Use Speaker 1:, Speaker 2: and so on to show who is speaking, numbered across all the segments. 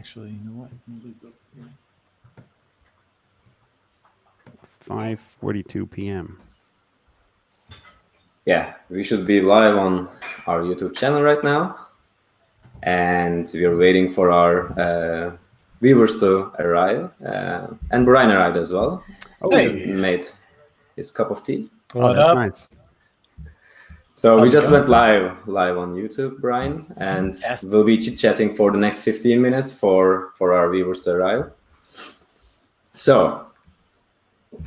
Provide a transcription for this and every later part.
Speaker 1: Actually, you know what?
Speaker 2: 5:42 p.m.
Speaker 3: Yeah, we should be live on our YouTube channel right now. And we are waiting for our viewers to arrive. And Brian arrived as well.
Speaker 2: Oh,
Speaker 3: He just made his cup of tea.
Speaker 2: Oh, that's nice.
Speaker 3: So we just went live on YouTube, Brian, and we'll be chit-chatting for the next 15 minutes for our viewers to arrive. So,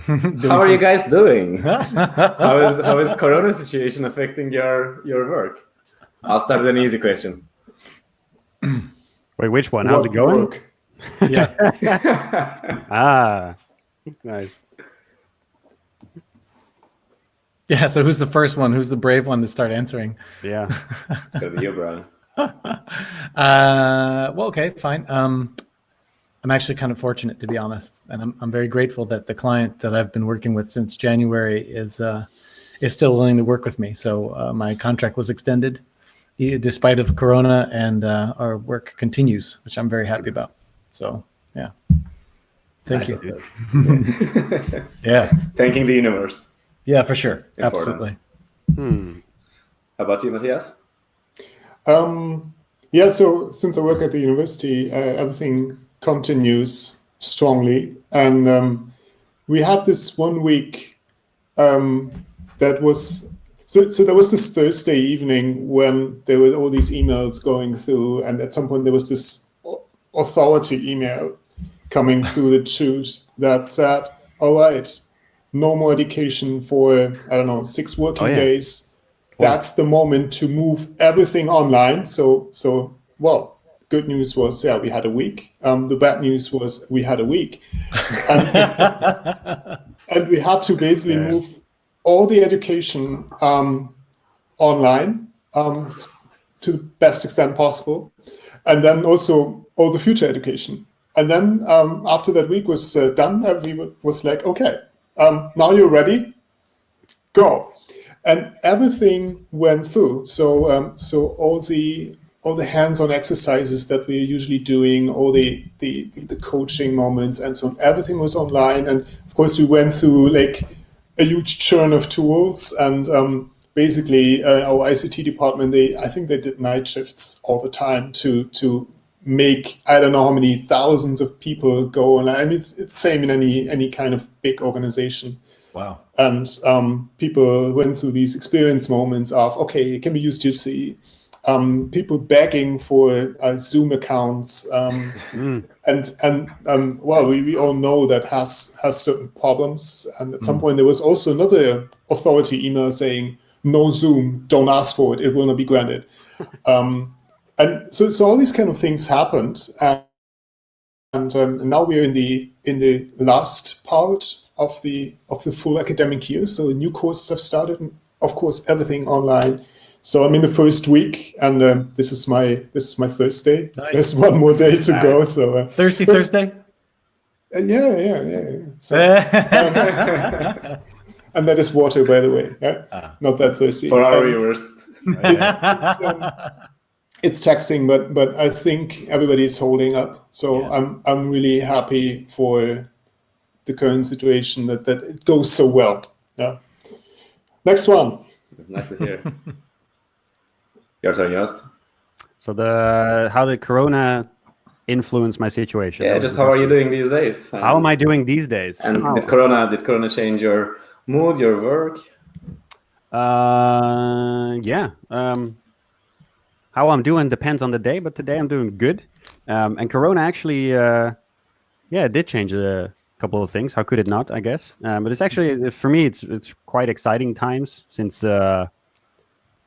Speaker 3: how are you guys doing? How is Corona situation affecting your work? I'll start with an easy question.
Speaker 2: Wait, which one? How's it going?
Speaker 4: Work.
Speaker 2: Yeah. Nice.
Speaker 1: Yeah, so who's the first one? Who's the brave one to start answering?
Speaker 2: Yeah.
Speaker 3: It's going to be you, Brian.
Speaker 1: Well, okay, fine. I'm actually kind of fortunate, to be honest, and I'm very grateful that the client that I've been working with since January is still willing to work with me. So my contract was extended despite of Corona, and our work continues, which I'm very happy about. So yeah, thank you. Yeah,
Speaker 3: Thanking the universe.
Speaker 1: yeah, for sure,
Speaker 3: Important.
Speaker 1: absolutely.
Speaker 3: How about you, Matthias?
Speaker 4: Yeah, so since I work at the university, everything continues strongly. And we had this 1 week that was, so there was this Thursday evening when there were all these emails going through, and at some point there was this authority email coming through the chute that said, all right, no more education for, 6 working days. That's the moment to move everything online. So, well, good news was, we had a week. The bad news was we had a week. And we had to basically move all the education online to the best extent possible. And then also all the future education. And then after that week was done, everyone was like, okay, now you're ready, go. And everything went through. So all the hands-on exercises that we're usually doing, all the coaching moments and so on, everything was online. And of course we went through like a huge churn of tools, and basically our ICT department, I think they did night shifts all the time to make, I don't know how many thousands of people go online. I mean, it's same in any kind of big organization.
Speaker 1: Wow.
Speaker 4: And people went through these experience moments of, okay, can we use Jitsi? People begging for Zoom accounts. And well, we all know that has certain problems. And at some point there was also another authority email saying, no Zoom, don't ask for it, it will not be granted. And so all these kind of things happened. And now we're in the last part of the full academic year. So new courses have started, and of course everything online. So I'm in the first week, and this is my Thursday.
Speaker 1: Nice.
Speaker 4: There's one more day to go. So
Speaker 1: Thursday.
Speaker 4: Yeah. So, and that is water, by the way. Yeah? Not that thirsty.
Speaker 3: For our viewers.
Speaker 4: It's taxing, but I think everybody is holding up. So I'm really happy for the current situation that it goes so well. Yeah. Next one.
Speaker 3: Nice to hear. Your turn, Jost.
Speaker 2: So how did Corona influence my situation?
Speaker 3: Yeah, just how are you doing these days?
Speaker 2: How am I doing these days?
Speaker 3: And did Corona change your mood, your work?
Speaker 2: Yeah. How I'm doing depends on the day, but today I'm doing good. And Corona actually, it did change a couple of things. How could it not, I guess? But it's actually, for me, it's quite exciting times since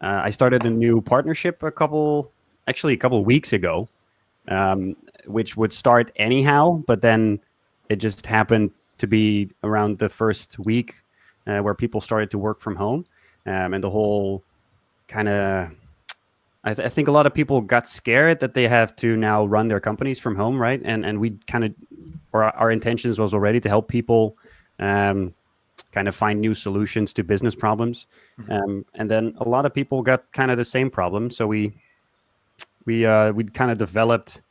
Speaker 2: I started a new partnership a couple of weeks ago, which would start anyhow, but then it just happened to be around the first week where people started to work from home, and the whole kind of, I think a lot of people got scared that they have to now run their companies from home, right? And we kind of, or our intentions was already to help people kind of find new solutions to business problems. And then a lot of people got kind of the same problem. So we kind of developed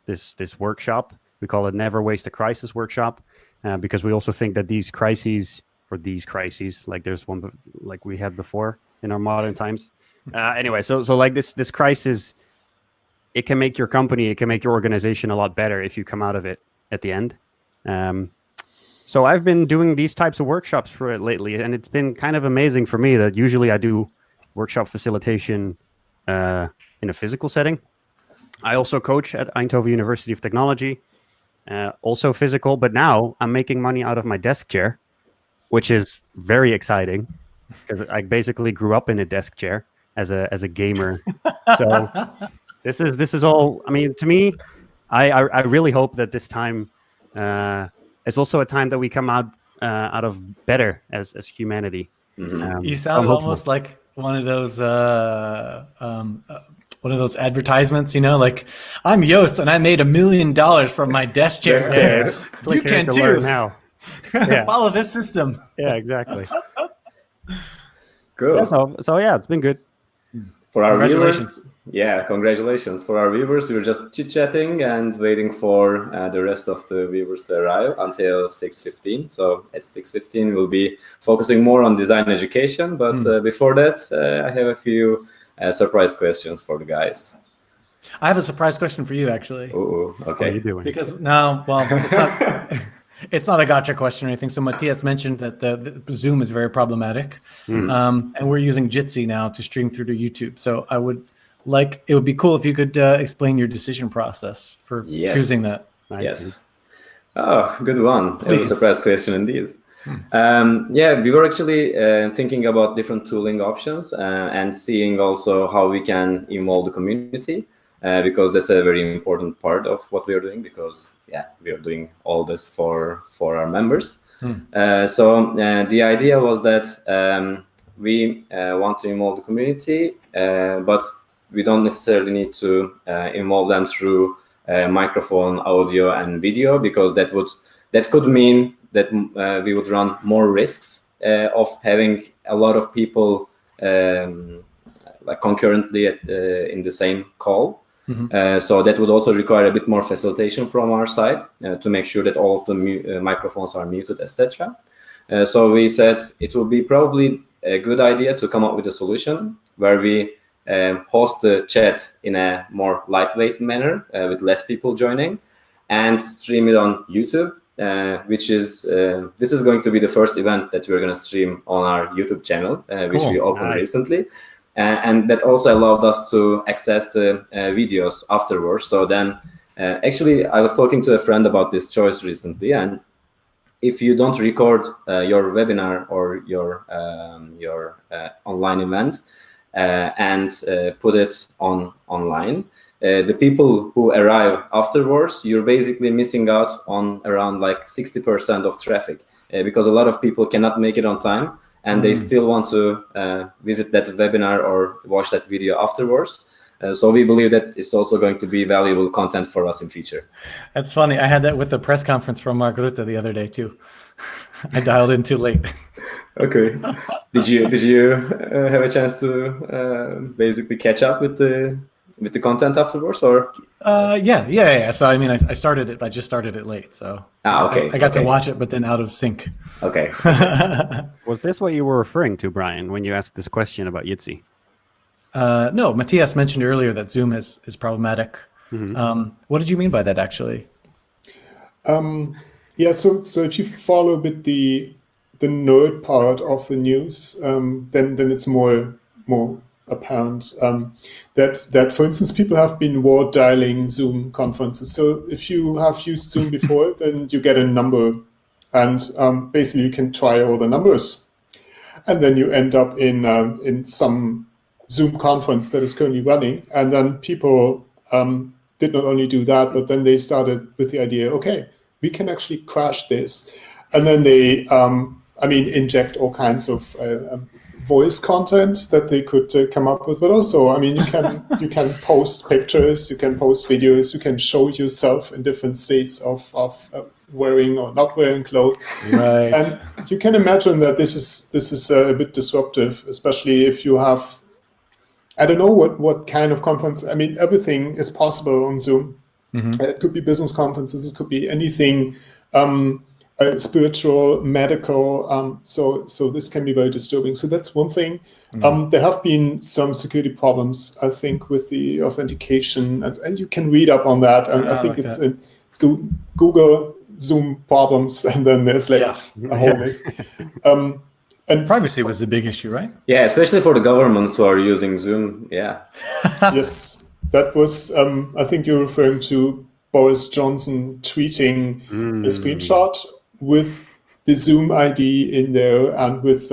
Speaker 2: this workshop. We call it Never Waste a Crisis workshop, because we also think that these crises, like there's one like we had before in our modern times. Anyway, so like this crisis, it can make your company, it can make your organization a lot better if you come out of it at the end. So I've been doing these types of workshops for it lately, and it's been kind of amazing for me that usually I do workshop facilitation in a physical setting. I also coach at Eindhoven University of Technology, also physical, but now I'm making money out of my desk chair, which is very exciting because I basically grew up in a desk chair as a gamer. So this is all. I mean, to me, I really hope that this time is also a time that we come out of better as humanity.
Speaker 1: You sound almost like one of those advertisements, like I'm Yost and I made $1 million from my desk chair. You can too.
Speaker 2: Now. Yeah.
Speaker 1: Follow this system.
Speaker 2: Yeah, exactly.
Speaker 3: Cool.
Speaker 2: Yeah, so yeah, it's been good.
Speaker 3: For our
Speaker 1: Congratulations.
Speaker 3: viewers, congratulations. For our viewers, we were just chit-chatting and waiting for the rest of the viewers to arrive until 6:15. So at 6:15, we'll be focusing more on design education. But before that, I have a few surprise questions for the guys.
Speaker 1: I have a surprise question for you, actually.
Speaker 3: Ooh, okay.
Speaker 2: What are you doing?
Speaker 1: Because it's not a gotcha question or anything. So Matthias mentioned that the Zoom is very problematic, and we're using Jitsi now to stream through to YouTube. So it would be cool if you could explain your decision process for choosing that.
Speaker 2: Nice.
Speaker 3: Yes. Oh, good one. It was a surprise question indeed. We were actually thinking about different tooling options and seeing also how we can involve the community. Because that's a very important part of what we are doing, because we are doing all this for our members. So the idea was that we want to involve the community, but we don't necessarily need to involve them through microphone, audio, and video, because that could mean that we would run more risks of having a lot of people like concurrently in the same call. So that would also require a bit more facilitation from our side to make sure that all of the microphones are muted, etc. So we said it would be probably a good idea to come up with a solution where we host the chat in a more lightweight manner with less people joining, and stream it on YouTube, which is this is going to be the first event that we're going to stream on our YouTube channel, which we opened recently. And that also allowed us to access the videos afterwards. So then, actually, I was talking to a friend about this choice recently, and if you don't record your webinar or your online event and put it online, the people who arrive afterwards, you're basically missing out on around like 60% of traffic, because a lot of people cannot make it on time. And they still want to visit that webinar or watch that video afterwards. So we believe that it's also going to be valuable content for us in future.
Speaker 1: That's funny. I had that with the press conference from Mark Rutte the other day too. I dialed in too late.
Speaker 3: Okay. Did you have a chance to basically catch up with the content afterwards, or?
Speaker 1: Yeah. So I mean, I started it. I just started it late, so
Speaker 3: okay.
Speaker 1: I got to watch it, but then out of sync.
Speaker 3: Okay.
Speaker 2: Was this what you were referring to, Brian, when you asked this question about Jitsi?
Speaker 1: No, Matthias mentioned earlier that Zoom is problematic. What did you mean by that, actually?
Speaker 4: So if you follow a bit the nerd part of the news, then it's more apparent that, for instance, people have been war dialing Zoom conferences. So if you have used Zoom before, then you get a number, and basically you can try all the numbers, and then you end up in some Zoom conference that is currently running. And then people did not only do that, but then they started with the idea, okay, we can actually crash this, and then they inject all kinds of voice content that they could come up with, but also, you can post pictures, you can post videos, you can show yourself in different states of wearing or not wearing clothes,
Speaker 1: right?
Speaker 4: And you can imagine that this is a bit disruptive, especially if you have, I don't know what kind of conference. Everything is possible on Zoom. It could be business conferences. It could be anything spiritual, medical. So this can be very disturbing. So that's one thing. There have been some security problems, I think, with the authentication, and you can read up on that. And I think it's Google Zoom problems, and then there's like a whole list. And
Speaker 1: privacy was a big issue, right?
Speaker 3: Yeah, especially for the governments who are using Zoom. Yeah.
Speaker 4: Yes, that was. I think you're referring to Boris Johnson tweeting a screenshot with the Zoom ID in there and with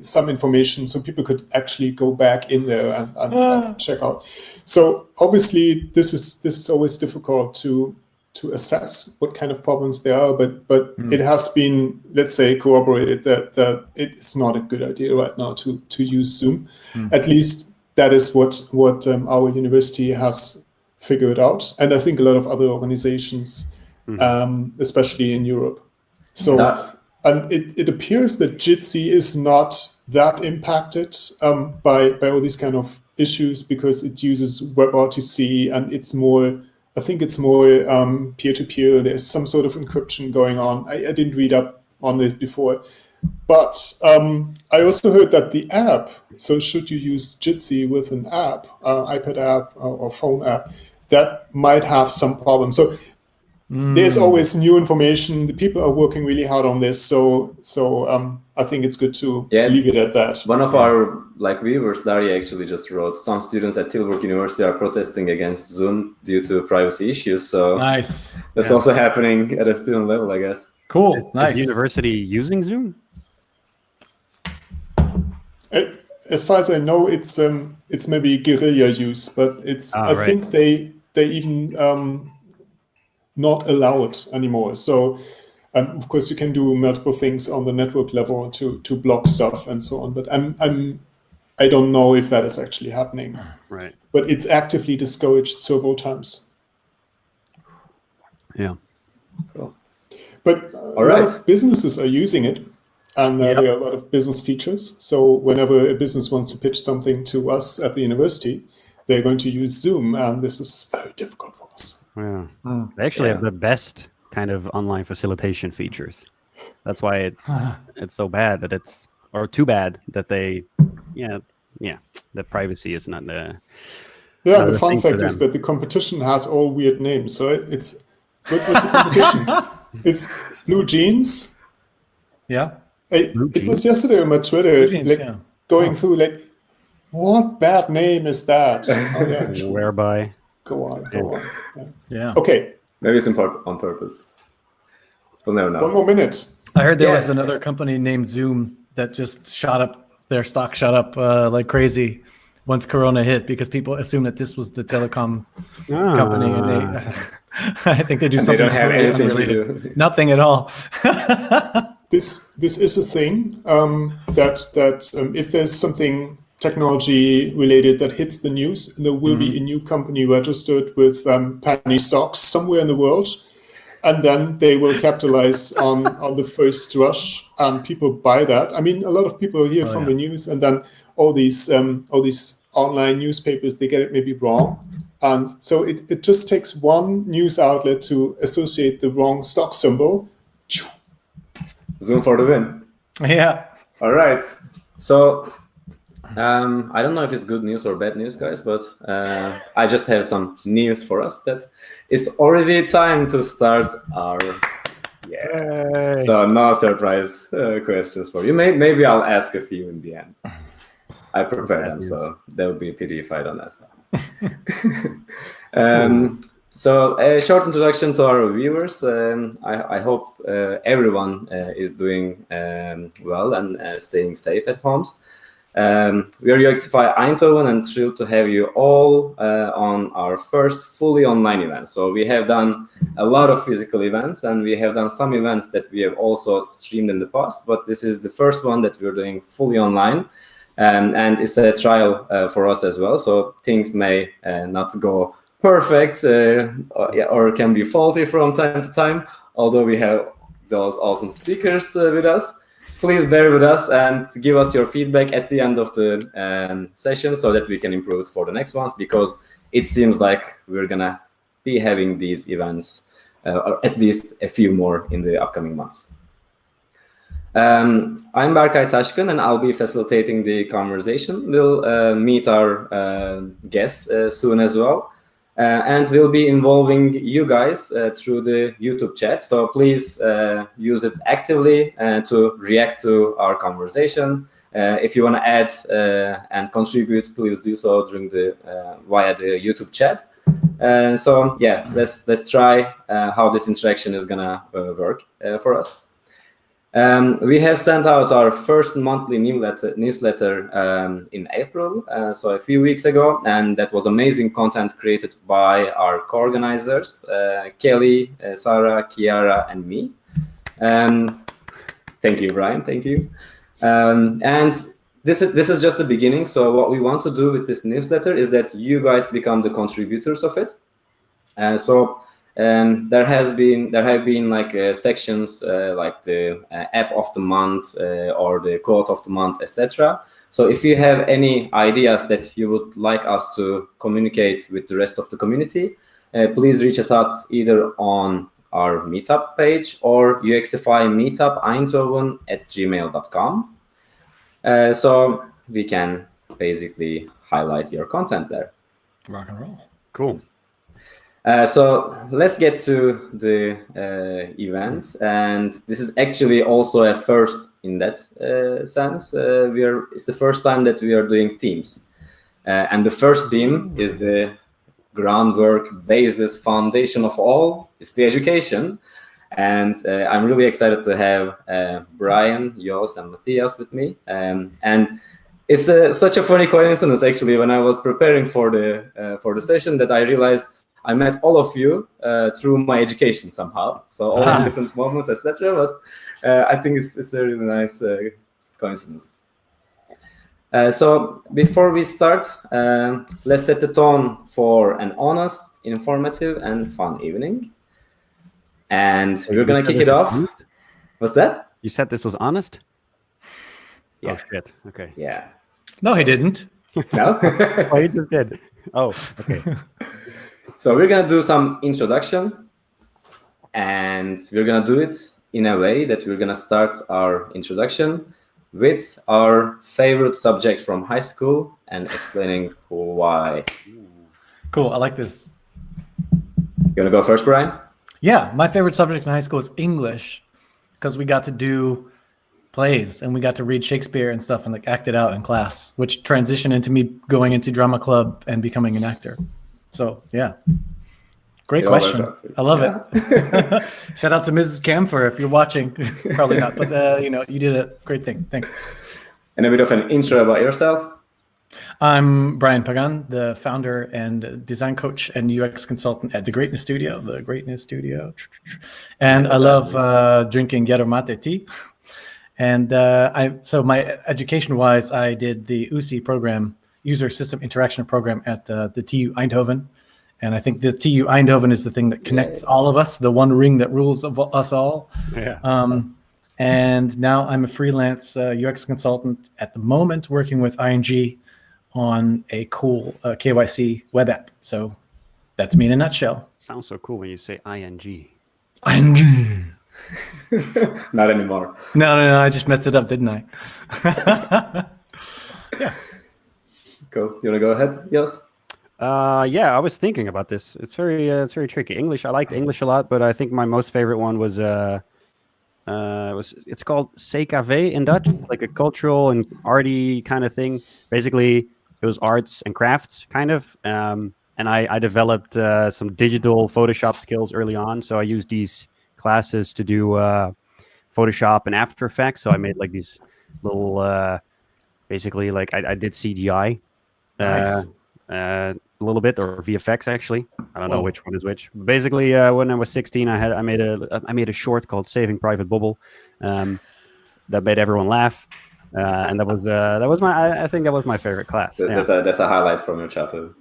Speaker 4: some information, so people could actually go back in there and check out. So obviously, this is always difficult to assess what kind of problems there are, but it has been, let's say, corroborated that it is not a good idea right now to use Zoom. At least that is what our university has figured out, and I think a lot of other organizations, especially in Europe. So, and it appears that Jitsi is not that impacted by all these kind of issues because it uses WebRTC and it's more. I think it's more peer-to-peer. There's some sort of encryption going on. I didn't read up on it before. But I also heard that the app, so should you use Jitsi with an app, iPad app or phone app, that might have some problems. So there's always new information. The people are working really hard on this. So I think it's good to leave it at that.
Speaker 3: One of our viewers, Daria, actually just wrote, some students at Tilburg University are protesting against Zoom due to privacy issues. So
Speaker 1: nice.
Speaker 3: That's also happening at a student level, I guess.
Speaker 1: Cool. Nice.
Speaker 2: Is the university using Zoom?
Speaker 4: As far as I know, it's maybe guerrilla use, but it's I think they even not allow it anymore. So of course you can do multiple things on the network level to block stuff and so on. But I don't know if that is actually happening.
Speaker 2: Right.
Speaker 4: But it's actively discouraged several times.
Speaker 2: Yeah.
Speaker 3: Cool.
Speaker 4: But a lot of businesses are using it. And there are a lot of business features. So whenever a business wants to pitch something to us at the university, they're going to use Zoom. And this is very difficult for us.
Speaker 2: Yeah. They actually have the best kind of online facilitation features. That's why it's so bad that or too bad that they, the privacy is not the.
Speaker 4: Yeah, the fun fact is that the competition has all weird names. So it's, what's the competition? It's Blue Jeans.
Speaker 1: Yeah.
Speaker 4: It was yesterday on my Twitter, going through what bad name is that?
Speaker 2: Whereby.
Speaker 4: Go on.
Speaker 1: Yeah.
Speaker 4: Okay.
Speaker 3: Maybe it's on purpose. We'll never know.
Speaker 4: One more minute.
Speaker 1: I heard there was another company named Zoom that just shot up. Their stock shot up like crazy once Corona hit because people assumed that this was the telecom company, and they, I think they do something.
Speaker 3: They don't have anything
Speaker 1: unrelated.
Speaker 3: to do.
Speaker 1: Nothing at all.
Speaker 4: This is a thing that if there's something technology related that hits the news, there will be a new company registered with penny stocks somewhere in the world, and then they will capitalize on the first rush, and people buy that. I mean, a lot of people hear from the news, and then all these online newspapers, they get it maybe wrong, and so it just takes one news outlet to associate the wrong stock symbol.
Speaker 3: Zoom for the win.
Speaker 1: Yeah.
Speaker 3: All right. So I don't know if it's good news or bad news, guys, but I just have some news for us that it's already time to start our So no surprise questions for you. Maybe I'll ask a few in the end. I prepared them, so that would be a pity if I don't ask them. So a short introduction to our viewers. I hope everyone is doing well and staying safe at homes. We are UXify Eindhoven and thrilled to have you all on our first fully online event. So we have done a lot of physical events, and we have done some events that we have also streamed in the past, but this is the first one that we're doing fully online. And it's a trial for us as well. So things may not go perfect or can be faulty from time to time, although we have those awesome speakers with us. Please bear with us and give us your feedback at the end of the session so that we can improve it for the next ones, because it seems like we're gonna be having these events, or at least a few more in the upcoming months. I'm Berkay Taşkın, and I'll be facilitating the conversation. We'll meet our guests soon as well. And we'll be involving you guys through the YouTube chat. So please use it actively to react to our conversation. If you want to add and contribute, please do so during via the YouTube chat. So yeah, let's try how this interaction is gonna work for us. We have sent out our first monthly newsletter in April, so a few weeks ago, and that was amazing content created by our co-organizers, Kelly, Sarah, Kiara, and me. Thank you, Brian. Thank you. And this is just the beginning. So what we want to do with this newsletter is that you guys become the contributors of it. There have been like sections like the app of the month or the quote of the month, etc. So if you have any ideas that you would like us to communicate with the rest of the community, please reach us out either on our meetup page or UXify Meetup Eindhoven @gmail.com. So we can basically highlight your content there.
Speaker 1: Rock and roll.
Speaker 2: Cool.
Speaker 3: So let's get to the event, and this is actually also a first in that sense. It's the first time that we are doing themes, and the first theme is the groundwork, basis, foundation of all. It's the education, and I'm really excited to have Brian, Jos, and Matthias with me, and it's such a funny coincidence actually. When I was preparing for the session, that I realized I met all of you through my education somehow. So all in different moments, etc. But I think it's a really nice coincidence. So before we start, let's set the tone for an honest, informative, and fun evening. And we're gonna kick it off. What's that?
Speaker 2: You said this was honest?
Speaker 3: Yeah.
Speaker 2: Oh shit. Okay.
Speaker 3: Yeah.
Speaker 1: No, he didn't.
Speaker 3: No?
Speaker 2: Oh, you just did. Oh, okay.
Speaker 3: So we're gonna do some introduction, and we're gonna do it in a way that we're gonna start our introduction with our favorite subject from high school and explaining why.
Speaker 1: Cool. I like this.
Speaker 3: You wanna go first, Brian?
Speaker 1: Yeah, my favorite subject in high school is English because we got to do plays and we got to read Shakespeare and stuff and like act it out in class, which transitioned into me going into drama club and becoming an actor. So yeah, great question. I love it. Shout out to Mrs. Camphor if you're watching. Probably not, but you did a great thing. Thanks.
Speaker 3: And a bit of an intro about yourself.
Speaker 1: I'm Brian Pagan, the founder and design coach and UX consultant at The Greatness Studio. And I love drinking yerba mate tea. And so my education-wise, I did the USI program, User System Interaction Program at the TU Eindhoven. And I think the TU Eindhoven is the thing that connects all of us, the one ring that rules of us all.
Speaker 2: Yeah.
Speaker 1: And now I'm a freelance UX consultant at the moment, working with ING on a cool KYC web app. So that's me in a nutshell.
Speaker 2: Sounds so cool when you say ING.
Speaker 1: ING.
Speaker 3: Not anymore.
Speaker 1: No, I just messed it up, didn't I? Yeah.
Speaker 3: Cool. You wanna go ahead, Jos?
Speaker 2: Yeah, I was thinking about this. It's very tricky. English. I liked English a lot, but I think my most favorite one was it's called CKV in Dutch. It's like a cultural and arty kind of thing. Basically, it was arts and crafts kind of. And I developed some digital Photoshop skills early on. So I used these classes to do Photoshop and After Effects. So I made like these little, basically like I did CGI.
Speaker 1: Nice.
Speaker 2: A little bit, or VFX actually. I don't know which one is which. Basically, when I was 16, I made a short called Saving Private Bubble, that made everyone laugh, and that was my I think that was my favorite class.
Speaker 3: That's a highlight from your childhood.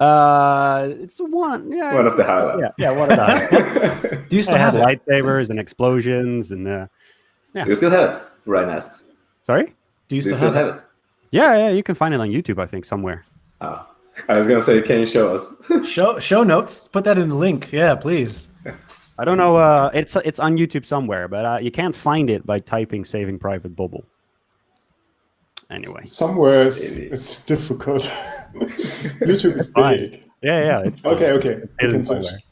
Speaker 2: It's one
Speaker 3: of the highlights.
Speaker 2: Yeah, one of the highlights.
Speaker 1: Do you still have it?
Speaker 2: lightsabers and explosions and
Speaker 3: Do you still have it? Ryan asks.
Speaker 2: Sorry?
Speaker 1: Do you
Speaker 3: Do you
Speaker 1: still
Speaker 3: still
Speaker 1: have it?
Speaker 3: it?
Speaker 2: Yeah, you can find it on YouTube, I think, somewhere.
Speaker 3: Oh. I was gonna say, can you show us?
Speaker 1: Show notes. Put that in the link. Yeah, please.
Speaker 2: I don't know. It's on YouTube somewhere, but you can't find it by typing "Saving Private Bubble." Anyway,
Speaker 4: Somewhere it's difficult. YouTube is
Speaker 2: fine.
Speaker 4: big.
Speaker 2: Yeah. It's fine.
Speaker 4: Okay. We
Speaker 2: Hidden
Speaker 4: can search.
Speaker 2: somewhere.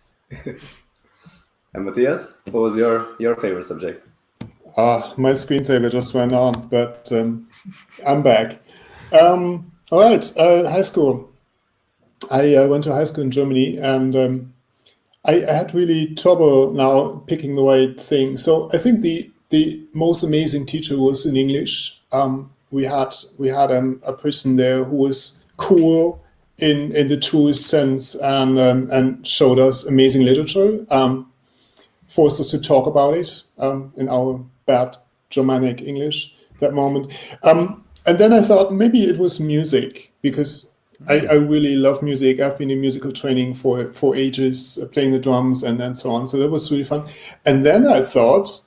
Speaker 3: And Matthias, what was your favorite subject?
Speaker 4: My screensaver just went on, but I'm back. All right, high school. I went to high school in Germany, and I had really trouble now picking the right thing. So I think the most amazing teacher was in English. We had a person there who was cool in the truest sense, and showed us amazing literature. Forced us to talk about it in our bad Germanic English that moment. And then I thought maybe it was music, because I really love music. I've been in musical training for ages, playing the drums and so on. So that was really fun. And then I thought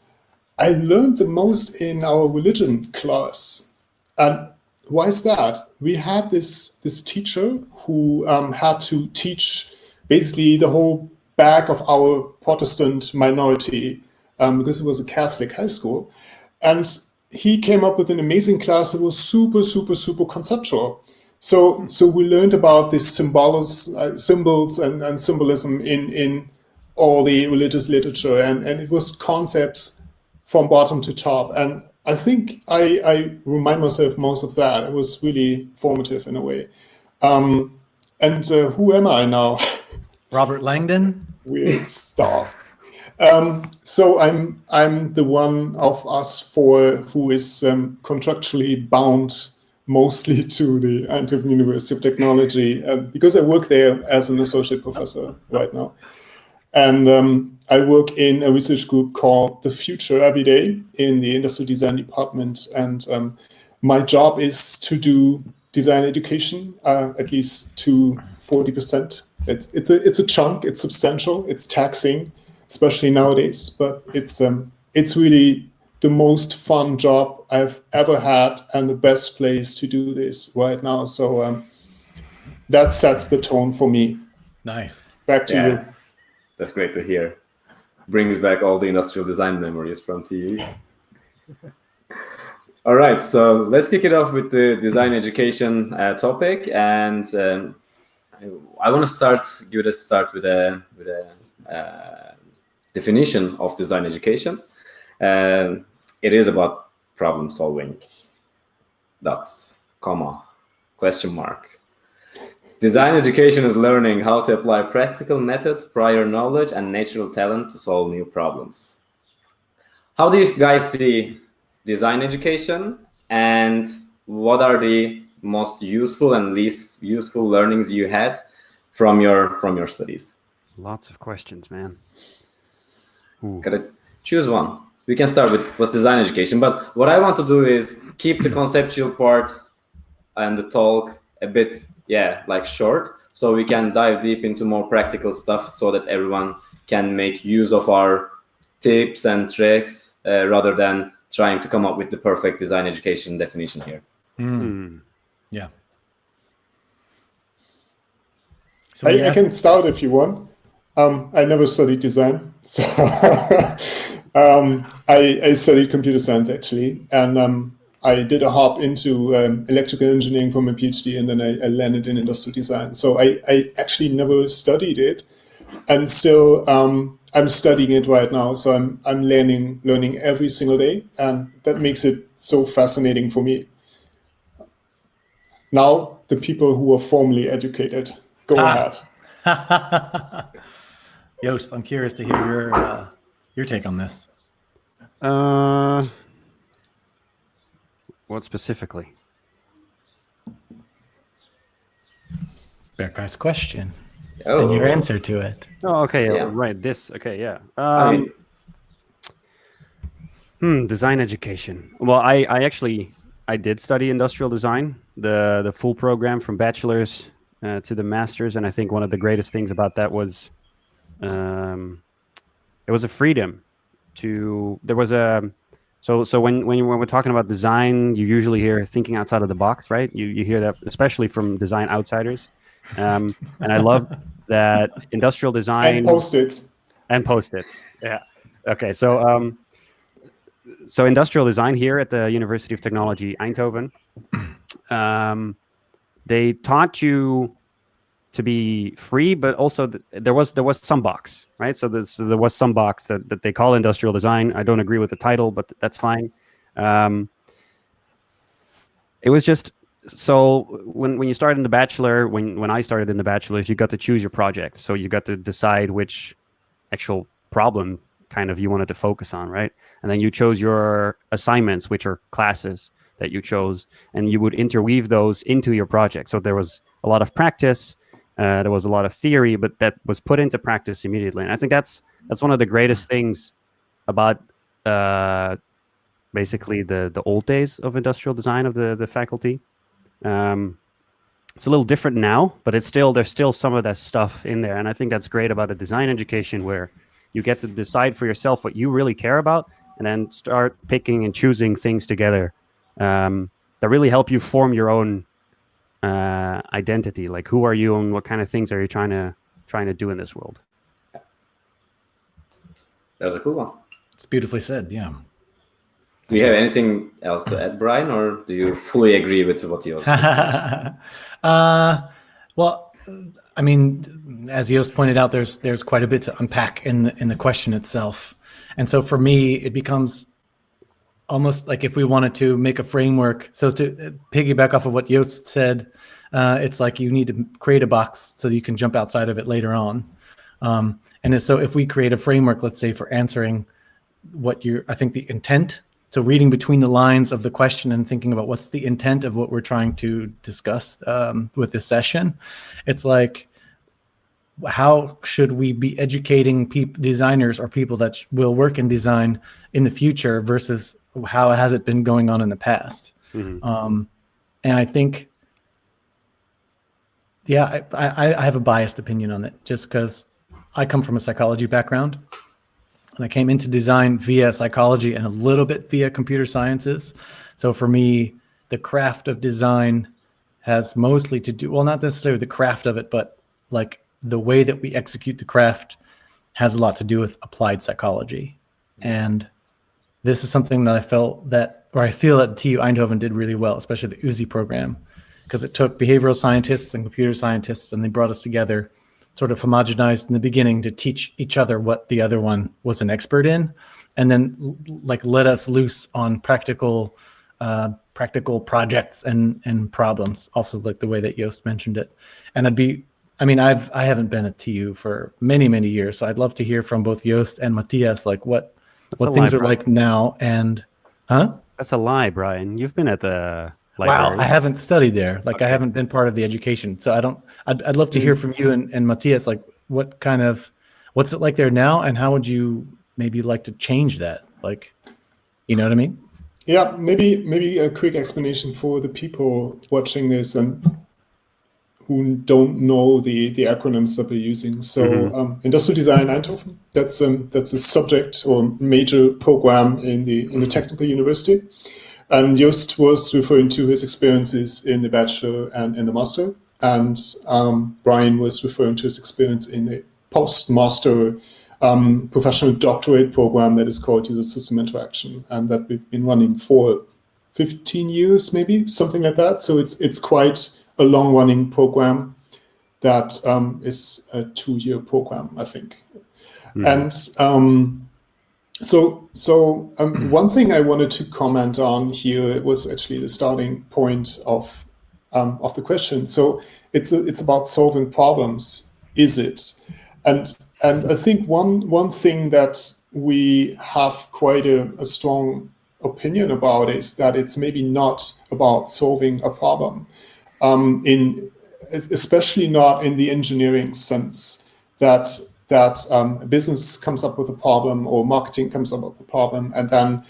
Speaker 4: I learned the most in our religion class. And why is that? We had this teacher who had to teach basically the whole back of our Protestant minority, because it was a Catholic high school. And he came up with an amazing class that was super, super, super conceptual. So we learned about these symbols and symbolism in all the religious literature, and it was concepts from bottom to top. And I think I remind myself most of that. It was really formative in a way. And who am I now?
Speaker 1: Robert Langdon.
Speaker 4: Weird star. So I'm the one of us four who is contractually bound mostly to the Eindhoven University of Technology, because I work there as an associate professor right now. And I work in a research group called The Future Every Day in the Industrial Design Department. And my job is to do design education, at least to 40%. It's a chunk, it's substantial, it's taxing, especially nowadays, but it's really the most fun job I've ever had and the best place to do this right now. So that sets the tone for me.
Speaker 1: Nice.
Speaker 4: Back to you.
Speaker 3: That's great to hear. Brings back all the industrial design memories from TU. All right, so let's kick it off with the design education topic, and I want to give it a start with a definition of design education. It is about problem solving. Question mark. Design education is learning how to apply practical methods, prior knowledge, and natural talent to solve new problems. How do you guys see design education, and what are the most useful and least useful learnings you had from your studies?
Speaker 2: Lots of questions, man.
Speaker 3: Gotta choose one. We can start with what's design education, but what I want to do is keep the conceptual parts and the talk a bit, short, so we can dive deep into more practical stuff, so that everyone can make use of our tips and tricks, rather than trying to come up with the perfect design education definition here.
Speaker 1: Yeah. So
Speaker 4: I can start if you want. I never studied design, so I studied computer science actually, and I did a hop into electrical engineering for my PhD, and then I landed in industrial design. So I actually never studied it, and still I'm studying it right now. So I'm learning every single day, and that makes it so fascinating for me. Now the people who are formally educated, go ahead.
Speaker 1: Joost, I'm curious to hear your take on this.
Speaker 2: What specifically?
Speaker 1: Berkay's question.
Speaker 3: Oh.
Speaker 1: And your answer to it.
Speaker 2: Oh, okay.
Speaker 3: Yeah.
Speaker 2: Right. This. Okay. Yeah.
Speaker 3: I mean,
Speaker 2: Design education. Well, I did study industrial design, the full program from bachelor's to the master's, and I think one of the greatest things about that was it was a freedom to. There was a so when we're talking about design, you usually hear thinking outside of the box, right? You hear that especially from design outsiders. And I love that industrial design
Speaker 4: And Post-its.
Speaker 2: and Post-its. Yeah. Okay. So so industrial design here at the University of Technology Eindhoven, they taught you to be free, but also there was some box, right? So there was some box that they call industrial design. I don't agree with the title, but that's fine. It was just, so when you start in the bachelor, when I started in the bachelor's, you got to choose your project. So you got to decide which actual problem kind of you wanted to focus on, right? And then you chose your assignments, which are classes that you chose, and you would interweave those into your project. So there was a lot of practice, there was a lot of theory, but that was put into practice immediately. And I think that's one of the greatest things about basically the old days of industrial design of the faculty. It's a little different now, but there's still some of that stuff in there. And I think that's great about a design education, where you get to decide for yourself what you really care about, and then start picking and choosing things together that really help you form your own identity. Like, who are you and what kind of things are you trying to do in this world?
Speaker 3: That was a cool one.
Speaker 1: It's beautifully said. Yeah.
Speaker 3: Do you have anything else to add, Brian, or do you fully agree with what you also said?
Speaker 1: Well, I mean, as Joost pointed out, there's quite a bit to unpack in the question itself. And so for me, it becomes almost like if we wanted to make a framework. So to piggyback off of what Joost said, it's like you need to create a box so you can jump outside of it later on. And so if we create a framework, let's say, for answering I think the intent, so reading between the lines of the question and thinking about what's the intent of what we're trying to discuss with this session, it's like, how should we be educating designers or people that will work in design in the future versus how has it been going on in the past? Mm-hmm. And I think, yeah, I have a biased opinion on it, just because I come from a psychology background. And I came into design via psychology and a little bit via computer sciences. So for me, the craft of design has mostly to do, well, not necessarily the craft of it, but like the way that we execute the craft has a lot to do with applied psychology. And this is something that I feel that TU Eindhoven did really well, especially the UZI program, because it took behavioral scientists and computer scientists and they brought us together, sort of homogenized in the beginning to teach each other what the other one was an expert in, and then like let us loose on practical projects and problems, also like the way that Joost mentioned it. And I haven't been at TU for many years, so I'd love to hear from both Joost and Matthias, like what things are like now. And
Speaker 2: That's a lie, Brian. You've been at the library.
Speaker 1: Wow, I haven't studied there. Like, okay. I haven't been part of the education, so I'd love to hear from you and Matthias, like what's it like there now, and how would you maybe like to change that? Like, you know what I mean?
Speaker 4: Yeah, maybe a quick explanation for the people watching this and who don't know the acronyms that we're using. So Industrial Design Eindhoven, that's a subject or major program in the technical university. And Joost was referring to his experiences in the bachelor and in the master. And Brian was referring to his experience in the post-master professional doctorate program that is called User System Interaction, and that we've been running for 15 years, maybe, something like that. So it's quite a long-running program that is a 2-year program, I think. And So one thing I wanted to comment on here was actually the starting point of the question. So it's about solving problems, is it? And I think one thing that we have quite a strong opinion about is that it's maybe not about solving a problem, especially not in the engineering sense that a business comes up with a problem or marketing comes up with a problem, and then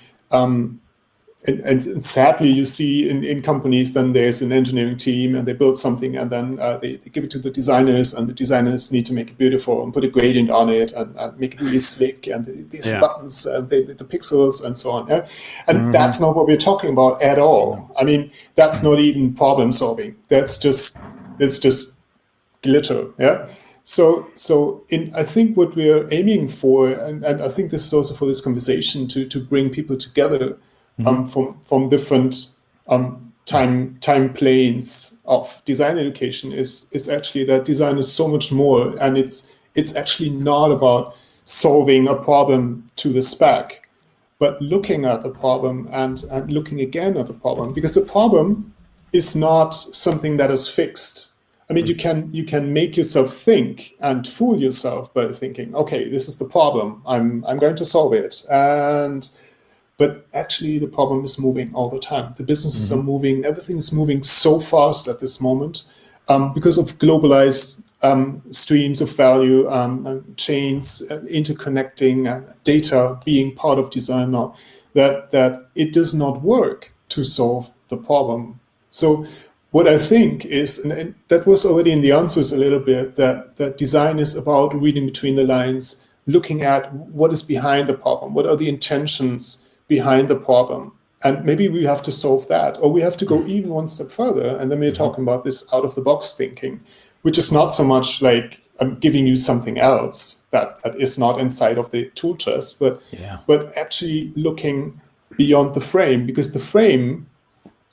Speaker 4: and sadly you see in companies, then there's an engineering team and they build something, and then they give it to the designers, and the designers need to make it beautiful and put a gradient on it and make it really slick, and these buttons, the pixels and so on. Yeah? And that's not what we're talking about at all. I mean, that's not even problem solving. That's just glitter. Yeah. So I think what we are aiming for, and I think this is also for this conversation, to bring people together from different time planes of design education is actually that design is so much more, and it's actually not about solving a problem to the spec, but looking at the problem and looking again at the problem, because the problem is not something that is fixed. I mean, you can make yourself think and fool yourself by thinking, okay, this is the problem, I'm going to solve it, but actually the problem is moving all the time. The businesses are moving, everything is moving so fast at this moment because of globalized streams of value, chains interconnecting, data being part of design now, that it does not work to solve the problem. So what I think is, and that was already in the answers a little bit, that design is about reading between the lines, looking at what is behind the problem, what are the intentions behind the problem, and maybe we have to solve that, or we have to go even one step further, and then we're talking about this out-of-the-box thinking, which is not so much like I'm giving you something else that is not inside of the tool chest, but actually looking beyond the frame, because the frame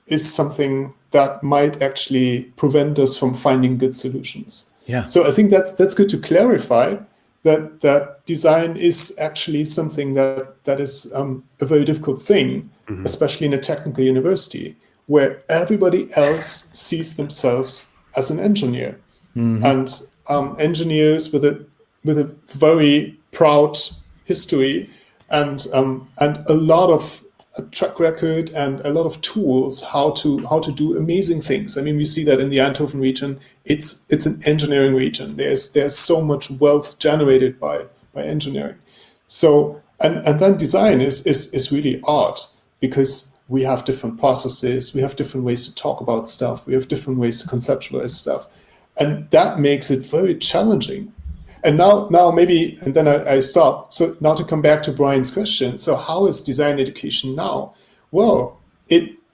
Speaker 4: is something that might actually prevent us from finding good solutions.
Speaker 1: Yeah.
Speaker 4: So I think that's good to clarify that design is actually something that is a very difficult thing, especially in a technical university, where everybody else sees themselves as an engineer. And engineers with a very proud history and a lot of a track record and a lot of tools how to do amazing things. I mean, we see that in the Eindhoven region. It's an engineering region. There's so much wealth generated by engineering. So and then design is really art, because we have different processes, we have different ways to talk about stuff, we have different ways to conceptualize stuff, and that makes it very challenging. And now maybe, and then I stop. So now to come back to Brian's question. So how is design education now? Well,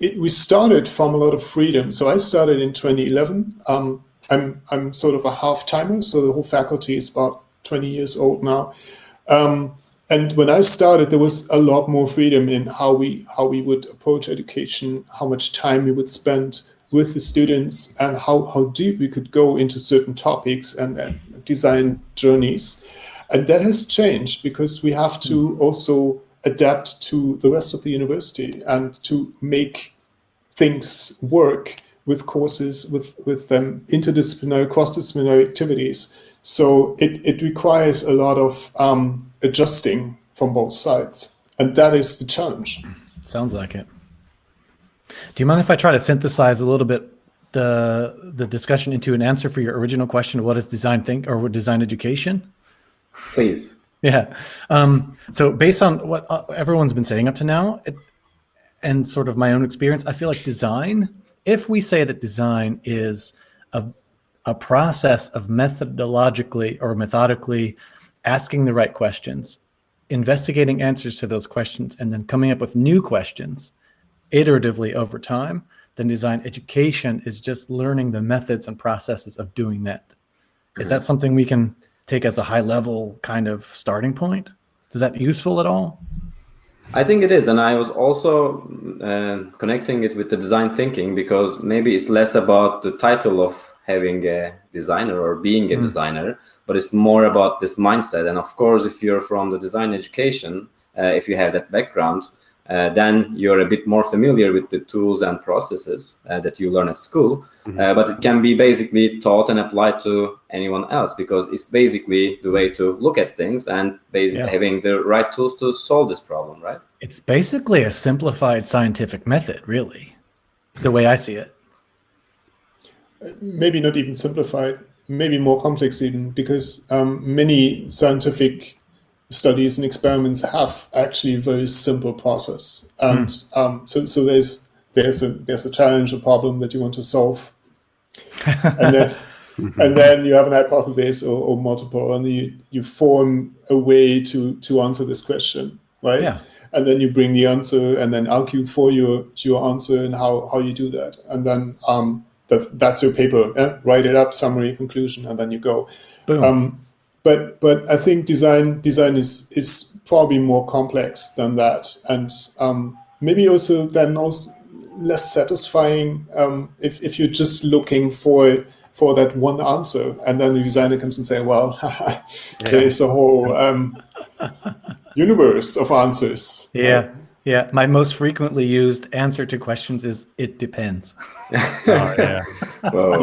Speaker 4: we started from a lot of freedom. So I started in 2011. I'm sort of a half timer. So the whole faculty is about 20 years old now. And when I started, there was a lot more freedom in how we would approach education, how much time we would spend with the students, and how deep we could go into certain topics and design journeys. And that has changed, because we have to also adapt to the rest of the university and to make things work with courses, with them interdisciplinary, cross-disciplinary activities. So it requires a lot of adjusting from both sides. And that is the challenge.
Speaker 1: Sounds like it. Do you mind if I try to synthesize a little bit the discussion into an answer for your original question? What is design think, or what design education?
Speaker 3: Please.
Speaker 1: Yeah. So based on what everyone's been saying up to now, and sort of my own experience, I feel like design, if we say that design is a process of methodically asking the right questions, investigating answers to those questions, and then coming up with new questions iteratively over time, then design education is just learning the methods and processes of doing that. Is that something we can take as a high level kind of starting point? Is that useful at all?
Speaker 3: I think it is. And I was also connecting it with the design thinking, because maybe it's less about the title of having a designer or being a designer, but it's more about this mindset. And of course, if you're from the design education, if you have that background, then you're a bit more familiar with the tools and processes that you learn at school. But it can be basically taught and applied to anyone else, because it's basically the way to look at things and basically having the right tools to solve this problem, right?
Speaker 1: It's basically a simplified scientific method, really, the way I see it.
Speaker 4: Maybe not even simplified, maybe more complex even, because many scientific studies and experiments have actually a very simple process, and so there's a challenge, a problem that you want to solve, and then you have an hypothesis or multiple, and you form a way to answer this question, right?
Speaker 1: Yeah.
Speaker 4: And then you bring the answer and then argue for your answer and how you do that, and then that's your paper. Write it up, summary, conclusion, and then you go.
Speaker 1: Boom.
Speaker 4: But I think design is probably more complex than that, and maybe also less satisfying if you're just looking for that one answer, and then the designer comes and say, well, there is a whole universe of answers.
Speaker 1: Yeah. Yeah. My most frequently used answer to questions is it depends.
Speaker 3: Whoa.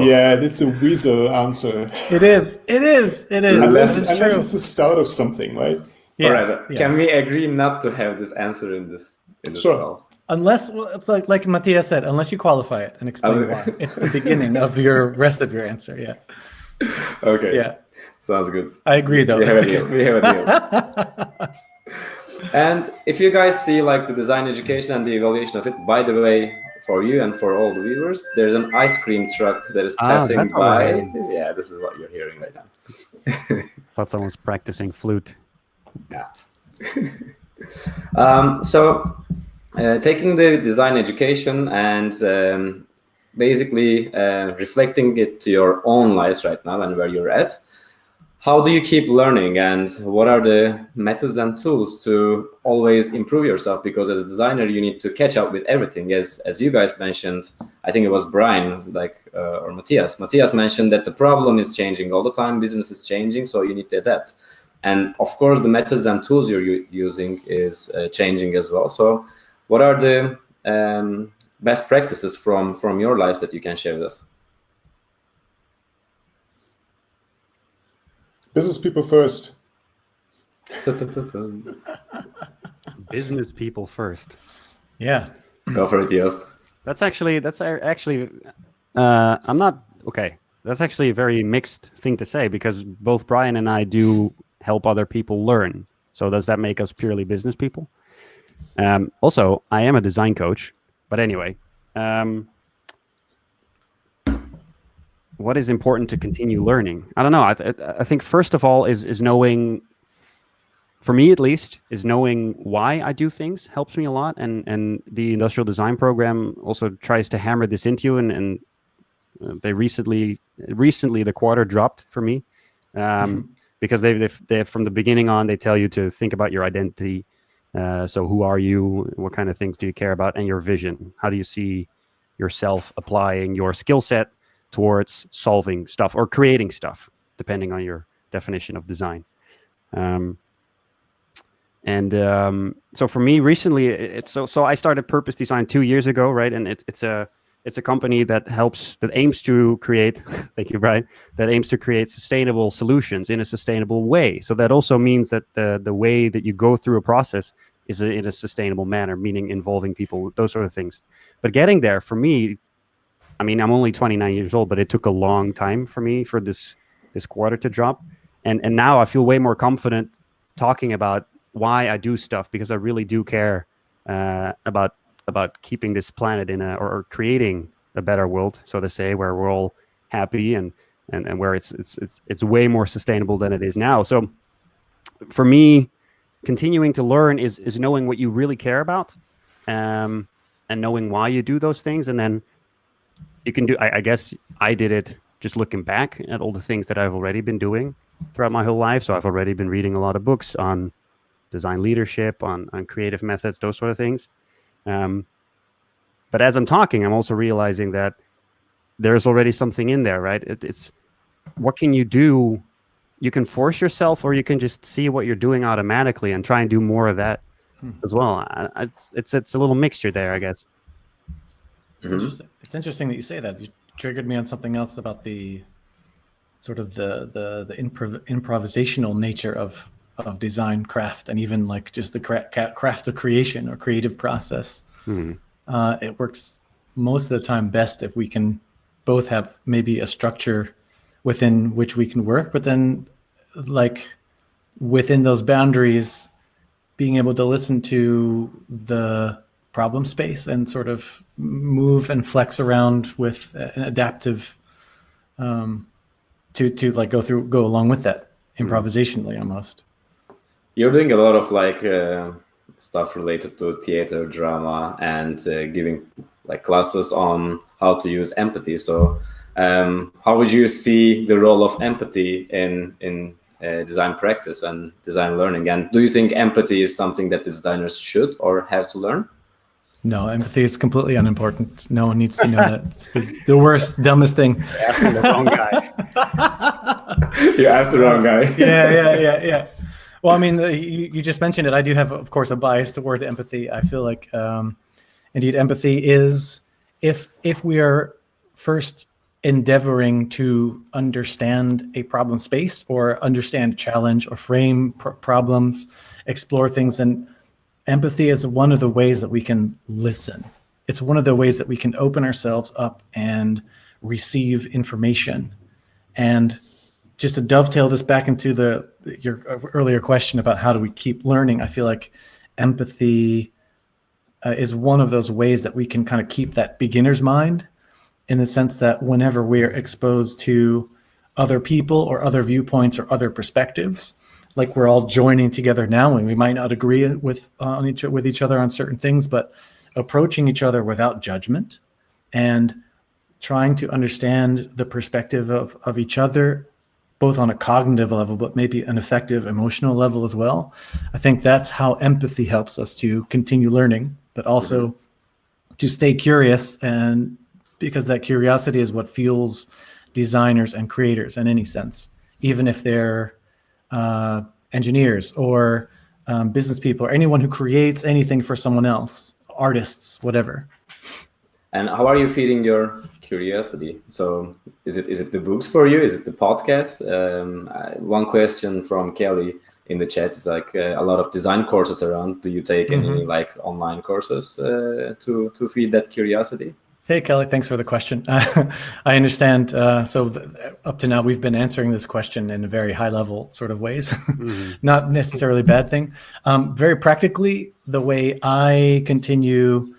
Speaker 4: Yeah, it's a weasel answer.
Speaker 1: It is.
Speaker 4: Unless
Speaker 1: It's true.
Speaker 4: it's the start of something, right?
Speaker 1: Yeah.
Speaker 3: All right.
Speaker 1: Yeah.
Speaker 3: Can we agree not to have this answer in this
Speaker 4: Sure.
Speaker 3: call?
Speaker 1: Unless, well, it's like Matthias said, unless you qualify it and explain why. It's the beginning of your rest of your answer. Yeah.
Speaker 3: Okay.
Speaker 1: Yeah.
Speaker 3: Sounds good.
Speaker 1: I agree, though.
Speaker 3: We have a
Speaker 1: It's
Speaker 3: deal.
Speaker 1: good.
Speaker 3: We have a deal. And if you guys see like the design education and the evaluation of it, by the way, for you and for all the viewers, there's an ice cream truck that is passing
Speaker 2: that's what we're
Speaker 3: by.
Speaker 2: hearing.
Speaker 3: Yeah, this is what you're hearing right now.
Speaker 2: Thought someone was practicing flute.
Speaker 3: Yeah. Taking the design education and basically reflecting it to your own lives right now and where you're at, how do you keep learning, and what are the methods and tools to always improve yourself? Because as a designer, you need to catch up with everything. As you guys mentioned, I think it was Brian, or Matthias. Matthias mentioned that the problem is changing all the time. Business is changing, so you need to adapt. And of course, the methods and tools you're using is changing as well. So what are the best practices from your lives that you can share with us?
Speaker 4: Business people first.
Speaker 2: Business people first.
Speaker 1: Yeah.
Speaker 3: Go for it, Joost.
Speaker 2: That's actually I'm not okay. That's actually a very mixed thing to say, because both Brian and I do help other people learn. So does that make us purely business people? Also, I am a design coach. But anyway, what is important to continue learning? I don't know. I think first of all is knowing, for me at least, is knowing why I do things helps me a lot. And the industrial design program also tries to hammer this into you. And they recently the quarter dropped for me, because they from the beginning on, they tell you to think about your identity. So who are you? What kind of things do you care about? And your vision. How do you see yourself applying your skill set towards solving stuff or creating stuff, depending on your definition of design. So for me recently, it's so I started Purpose Design 2 years ago, right? And it's a company that aims to create, thank you, Brian, that aims to create sustainable solutions in a sustainable way. So that also means that the way that you go through a process is in a sustainable manner, meaning involving people, those sort of things. But getting there, for me, I mean, I'm only 29 years old, but it took a long time for me for this quarter to drop. And now I feel way more confident talking about why I do stuff, because I really do care about keeping this planet or creating a better world, so to say, where we're all happy and where it's way more sustainable than it is now. So for me, continuing to learn is knowing what you really care about, and knowing why you do those things. And then you can do, I guess I did it just looking back at all the things that I've already been doing throughout my whole life. So I've already been reading a lot of books on design leadership, on creative methods, those sort of things. But as I'm talking, I'm also realizing that there's already something in there, right? It's what can you do? You can force yourself, or you can just see what you're doing automatically and try and do more of that as well. It's a little mixture there, I guess.
Speaker 1: It's interesting that you say that. You triggered me on something else about the sort of the improvisational nature of design craft, and even like just the craft of creation or creative process. It works most of the time best if we can both have maybe a structure within which we can work, but then like within those boundaries, being able to listen to the problem space and sort of move and flex around with an adaptive to like go along with that improvisationally almost.
Speaker 3: You're doing a lot of like stuff related to theater, drama, and giving like classes on how to use empathy. So how would you see the role of empathy in design practice and design learning? And do you think empathy is something that designers should or have to learn?
Speaker 1: No, empathy is completely unimportant. No one needs to know that. It's the worst, dumbest thing.
Speaker 2: Asking the wrong guy.
Speaker 3: You asked the wrong guy.
Speaker 1: Yeah. Well, I mean, you just mentioned it. I do have, of course, a bias toward empathy. I feel like, indeed, empathy is if we are first endeavoring to understand a problem space or understand a challenge or frame problems, explore things, and empathy is one of the ways that we can listen. It's one of the ways that we can open ourselves up and receive information. And just to dovetail this back into your earlier question about how do we keep learning, I feel like empathy is one of those ways that we can kind of keep that beginner's mind, in the sense that whenever we're exposed to other people or other viewpoints or other perspectives, like we're all joining together now, and we might not agree with each other on certain things, but approaching each other without judgment and trying to understand the perspective of each other, both on a cognitive level, but maybe an effective emotional level as well. I think that's how empathy helps us to continue learning, but also to stay curious, and because that curiosity is what fuels designers and creators in any sense, even if they're engineers or business people or anyone who creates anything for someone else, artists, whatever.
Speaker 3: And how are you feeding your curiosity? So is it the books for you? Is it the podcast? One question from Kelly in the chat is like a lot of design courses around. Do you take any like online courses to feed that curiosity?
Speaker 1: Hey, Kelly, thanks for the question. I understand. Up to now, we've been answering this question in a very high level sort of ways, not necessarily a bad thing. Very practically, the way I continue,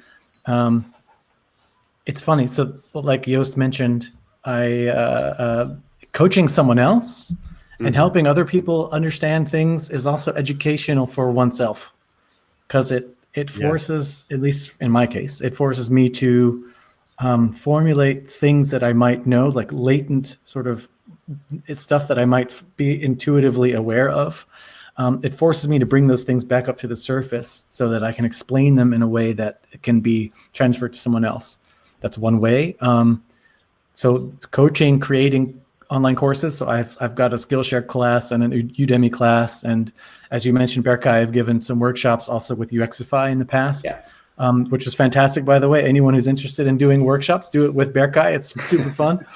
Speaker 1: it's funny. So like Joost mentioned, coaching someone else and helping other people understand things is also educational for oneself, because it forces, at least in my case, it forces me to formulate things that I might know, like latent sort of it's stuff that I might be intuitively aware of. It forces me to bring those things back up to the surface so that I can explain them in a way that it can be transferred to someone else. That's one way. So coaching, creating online courses. So I've got a Skillshare class and a Udemy class. And as you mentioned, Berkay, I've given some workshops also with UXify in the past.
Speaker 3: Yeah.
Speaker 1: Which was fantastic, by the way. Anyone who's interested in doing workshops, do it with Berkay. It's super fun.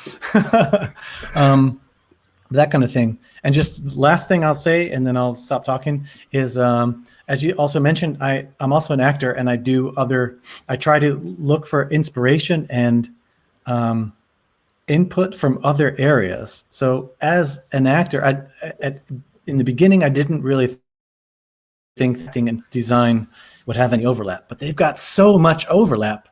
Speaker 1: That kind of thing. And just last thing I'll say, and then I'll stop talking, is as you also mentioned, I'm also an actor, and I try to look for inspiration and input from other areas. So as an actor, in the beginning, I didn't really think acting and design would have any overlap, but they've got so much overlap.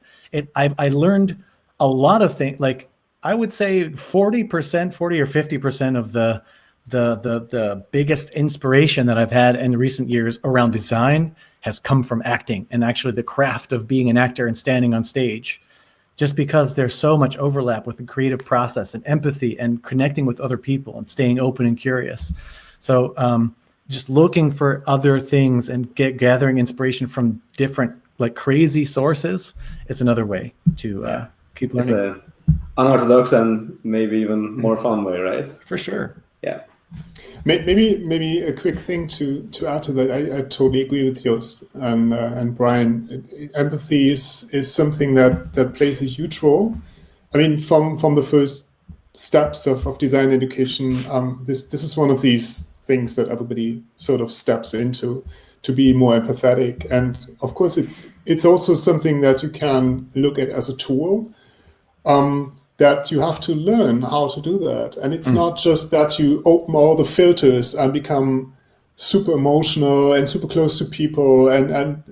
Speaker 1: I learned a lot of things. Like I would say 40 or 50% of the biggest inspiration that I've had in recent years around design has come from acting and actually the craft of being an actor and standing on stage, just because there's so much overlap with the creative process and empathy and connecting with other people and staying open and curious. So just looking for other things and gathering inspiration from different, like crazy sources is another way to keep learning.
Speaker 3: It's an unorthodox and maybe even more fun way, right?
Speaker 1: For sure.
Speaker 3: Yeah.
Speaker 4: Maybe a quick thing to add to that. I totally agree with Joost and Brian. Empathy is something that plays a huge role. I mean, from the first steps of design education, this is one of these things that everybody sort of steps into to be more empathetic. And of course, it's also something that you can look at as a tool, that you have to learn how to do that. And it's not just that you open all the filters and become super emotional and super close to people and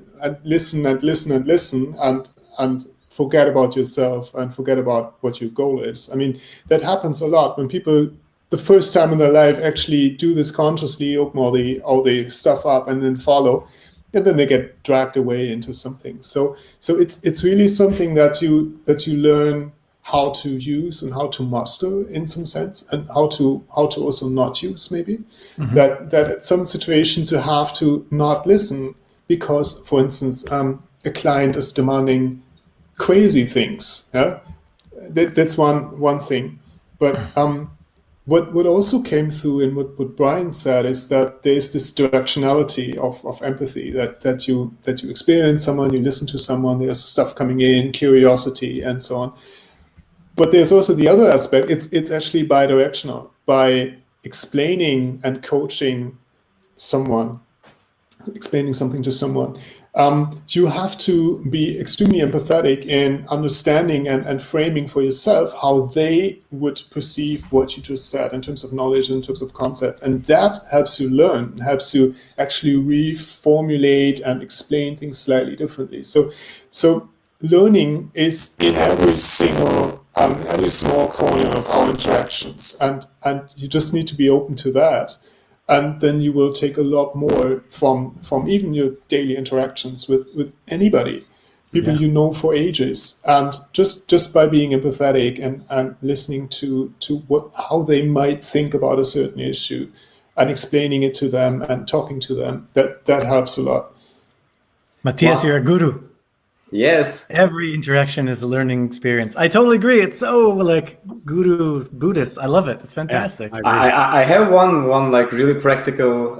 Speaker 4: listen and forget about yourself and forget about what your goal is. I mean, that happens a lot when people, the first time in their life, actually do this consciously, open all the stuff up and then follow, and then they get dragged away into something. So it's really something that you learn how to use and how to master in some sense, and how to also not use maybe. That at some situations you have to not listen because, for instance, a client is demanding crazy things. Yeah, that's one thing. But what also came through in what Brian said is that there's this directionality of empathy that you experience someone, you listen to someone, there's stuff coming in, curiosity, and so on. But there's also the other aspect. It's actually bidirectional. By explaining and coaching someone, explaining something to someone, you have to be extremely empathetic in understanding and framing for yourself how they would perceive what you just said in terms of knowledge, in terms of concept. And that helps you learn, helps you actually reformulate and explain things slightly differently. So learning is in every single, every small corner of our interactions. And you just need to be open to that. And then you will take a lot more from even your daily interactions with anybody, people you know for ages. And just by being empathetic and listening to how they might think about a certain issue and explaining it to them and talking to them, that helps a lot.
Speaker 1: Matthias, you're a guru.
Speaker 3: Yes.
Speaker 1: Every interaction is a learning experience. I totally agree. It's so like guru Buddhist. I love it. It's fantastic.
Speaker 2: Yeah,
Speaker 3: I have one like really practical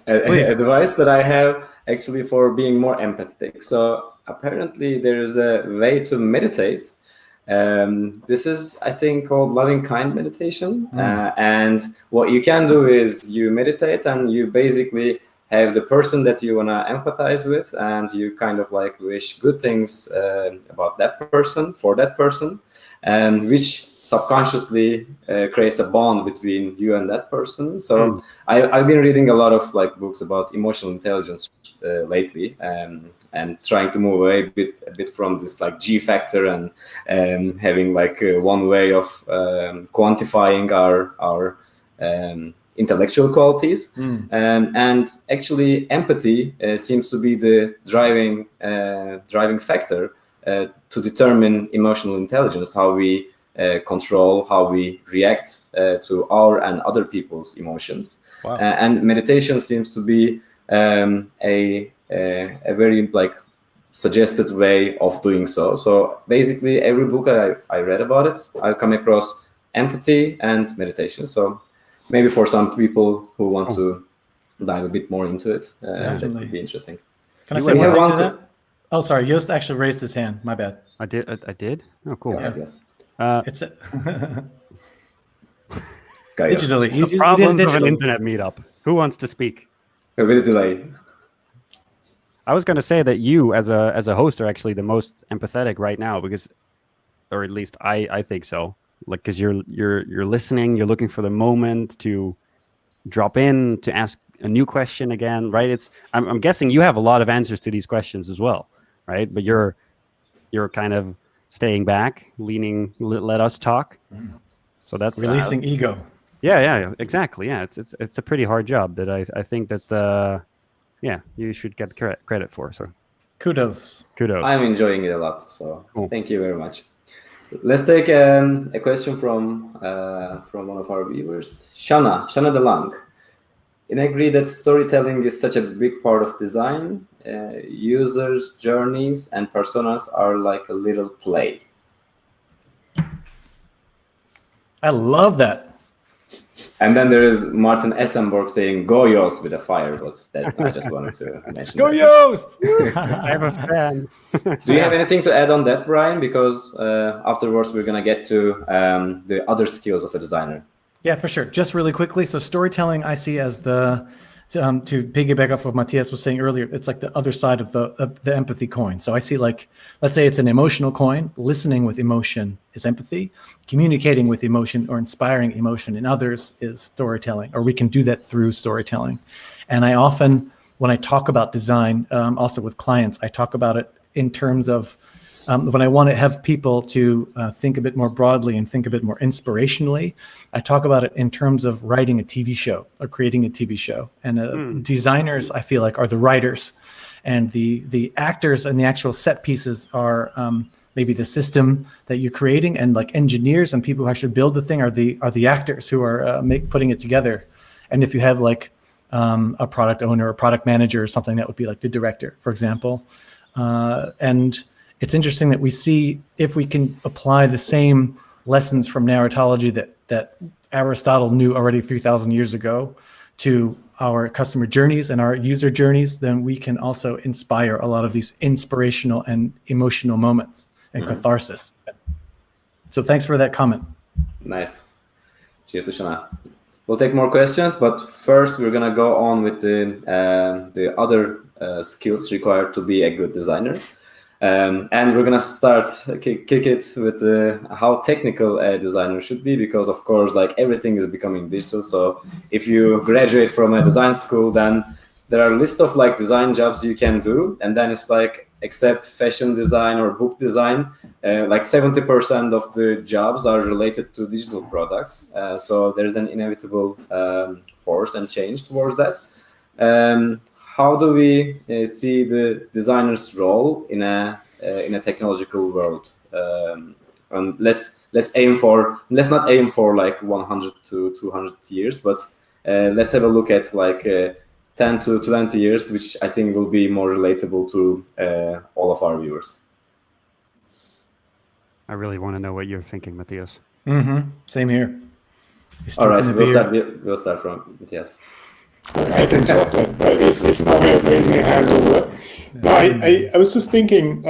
Speaker 3: advice that I have actually for being more empathetic. So apparently there's a way to meditate. This is, I think, called loving kind meditation. And what you can do is you meditate and you basically have the person that you want to empathize with, and you kind of like wish good things about that person, for that person, and which subconsciously creates a bond between you and that person. So I've been reading a lot of like books about emotional intelligence lately, and trying to move away a bit from this like G factor and having like one way of quantifying our intellectual qualities. And actually empathy seems to be the driving factor to determine emotional intelligence, how we control, how we react to our and other people's emotions.
Speaker 2: Wow.
Speaker 3: And meditation seems to be a very like suggested way of doing so. So basically every book I read about it, I've come across empathy and meditation. So maybe for some people who want to dive a bit more into it, that would be interesting.
Speaker 1: Can I say one thing to that? Oh, sorry. Yost actually raised his hand. My bad.
Speaker 2: I did? Oh, cool.
Speaker 3: Yeah, yes.
Speaker 1: It's
Speaker 3: Kaya.
Speaker 1: digitally. You
Speaker 2: Problems
Speaker 1: did
Speaker 2: of an
Speaker 1: digital.
Speaker 2: internet meetup. Who wants to speak?
Speaker 3: A bit delay.
Speaker 2: I was going to say that you, as a host, are actually the most empathetic right now, because, or at least I think so. Like, because you're listening, you're looking for the moment to drop in, to ask a new question again, right? I'm guessing you have a lot of answers to these questions as well, right? But you're kind of staying back, leaning, let us talk. So that's
Speaker 1: Releasing ego.
Speaker 2: Yeah, exactly. Yeah, it's a pretty hard job that I think that you should get credit for. So
Speaker 1: Kudos.
Speaker 3: I'm enjoying it a lot. So
Speaker 2: Cool.
Speaker 3: Thank you very much. Let's take a question from one of our viewers, Shana DeLang. And I agree that storytelling is such a big part of design. Users' journeys and personas are like a little play.
Speaker 1: I love that.
Speaker 3: And then there is Martin Essenborg saying, "Go Yost" with a fire, but that I just wanted to mention.
Speaker 1: Go
Speaker 3: that.
Speaker 1: Yost!
Speaker 2: I'm a fan.
Speaker 3: Do you have anything to add on that, Brian? Because afterwards we're gonna get to the other skills of a designer.
Speaker 1: Yeah, for sure. Just really quickly. So storytelling, I see as to piggyback off what Matthias was saying earlier, it's like the other side of the empathy coin. So I see, like, let's say it's an emotional coin. Listening with emotion is empathy. Communicating with emotion or inspiring emotion in others is storytelling, or we can do that through storytelling. And I often, when I talk about design, also with clients, I talk about it in terms of when I want to have people to think a bit more broadly and think a bit more inspirationally, I talk about it in terms of writing a TV show or creating a TV show. And designers, I feel like, are the writers, and the actors and the actual set pieces are maybe the system that you're creating, and like engineers and people who actually build the thing are the actors who are putting it together. And if you have like a product owner or product manager or something, that would be like the director, for example. And it's interesting that we see if we can apply the same lessons from narratology that Aristotle knew already 3,000 years ago to our customer journeys and our user journeys, then we can also inspire a lot of these inspirational and emotional moments and catharsis. So thanks for that comment.
Speaker 3: Nice. Cheers, Dushana. We'll take more questions, but first we're gonna go on with the other skills required to be a good designer. And we're gonna start kick it with how technical a designer should be, because of course, like everything is becoming digital. So if you graduate from a design school, then there are a list of like design jobs you can do, and then it's like, except fashion design or book design, like 70% of the jobs are related to digital products. So there's an inevitable force and change towards that. How do we see the designer's role in a technological world? And let's not aim for like 100 to 200 years, but let's have a look at like 10 to 20 years, which I think will be more relatable to all of our viewers.
Speaker 2: I really want to know what you're thinking, Matthias.
Speaker 1: Same here.
Speaker 3: All right, we'll start from Matthias.
Speaker 4: I can start that, but it's my way of raising a hand over. No, I was just thinking,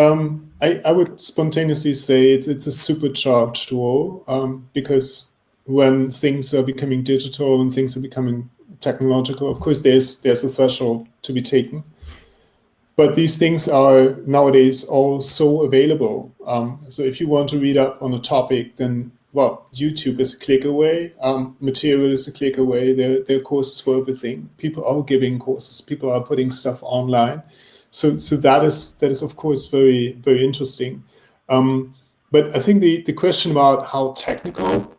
Speaker 4: I would spontaneously say it's a supercharged role, because when things are becoming digital and things are becoming technological, of course there's a threshold to be taken. But these things are nowadays all so available. So if you want to read up on a topic, then well, YouTube is a click away. Material is a click away. There are courses for everything. People are giving courses. People are putting stuff online. So that is of course very, very interesting. But I think the question about how technical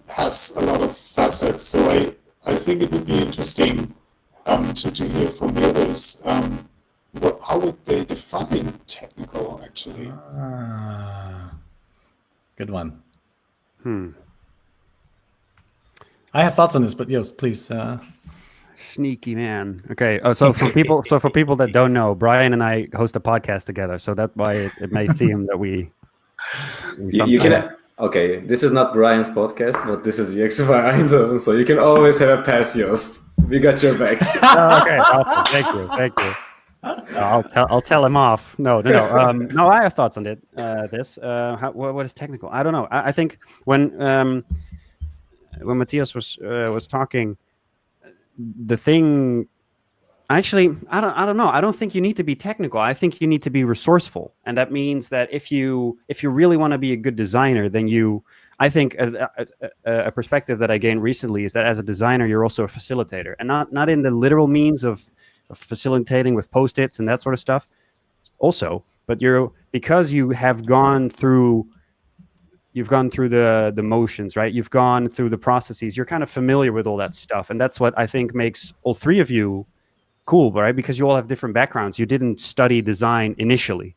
Speaker 4: has a lot of facets. So I think it would be interesting to hear from the others. How would they define technical actually?
Speaker 1: Good one. I have thoughts on this, but yes, please.
Speaker 2: Sneaky man. Okay. So for people that don't know, Brian and I host a podcast together, so that's why it may seem that we
Speaker 3: you can. Okay, this is not Brian's podcast, but this is UX by Eindhoven, so you can always have a pass, Joost. We got your back.
Speaker 2: Okay. Awesome. Thank you. I'll tell him off. No. No, I have thoughts on it. What is technical? I don't know. I think when Matthias was talking, the thing. Actually, I don't know. I don't think you need to be technical. I think you need to be resourceful, and that means that if you really want to be a good designer, then I think a perspective that I gained recently is that as a designer, you're also a facilitator, and not in the literal means of facilitating with post-its and that sort of stuff also, but because you have gone through the motions, right? You've gone through the processes. You're kind of familiar with all that stuff, and that's what I think makes all three of you cool, right? Because you all have different backgrounds. You didn't study design initially,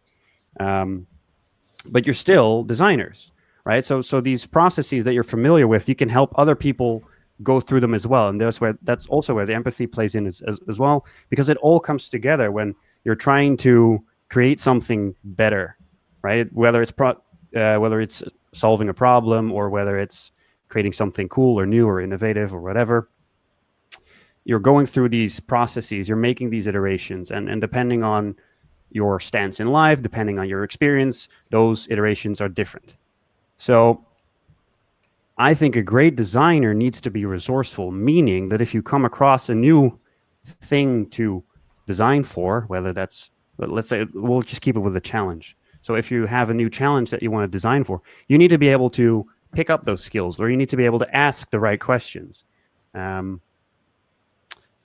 Speaker 2: but you're still designers, right? So these processes that you're familiar with, you can help other people go through them as well, and that's also where the empathy plays in as well, because it all comes together when you're trying to create something better, right? Whether it's solving a problem or whether it's creating something cool or new or innovative or whatever, you're going through these processes, you're making these iterations, and depending on your stance in life, depending on your experience, those iterations are different. So I think a great designer needs to be resourceful, meaning that if you come across a new thing to design for, whether that's, let's say, we'll just keep it with a challenge. So if you have a new challenge that you want to design for, you need to be able to pick up those skills, or you need to be able to ask the right questions. And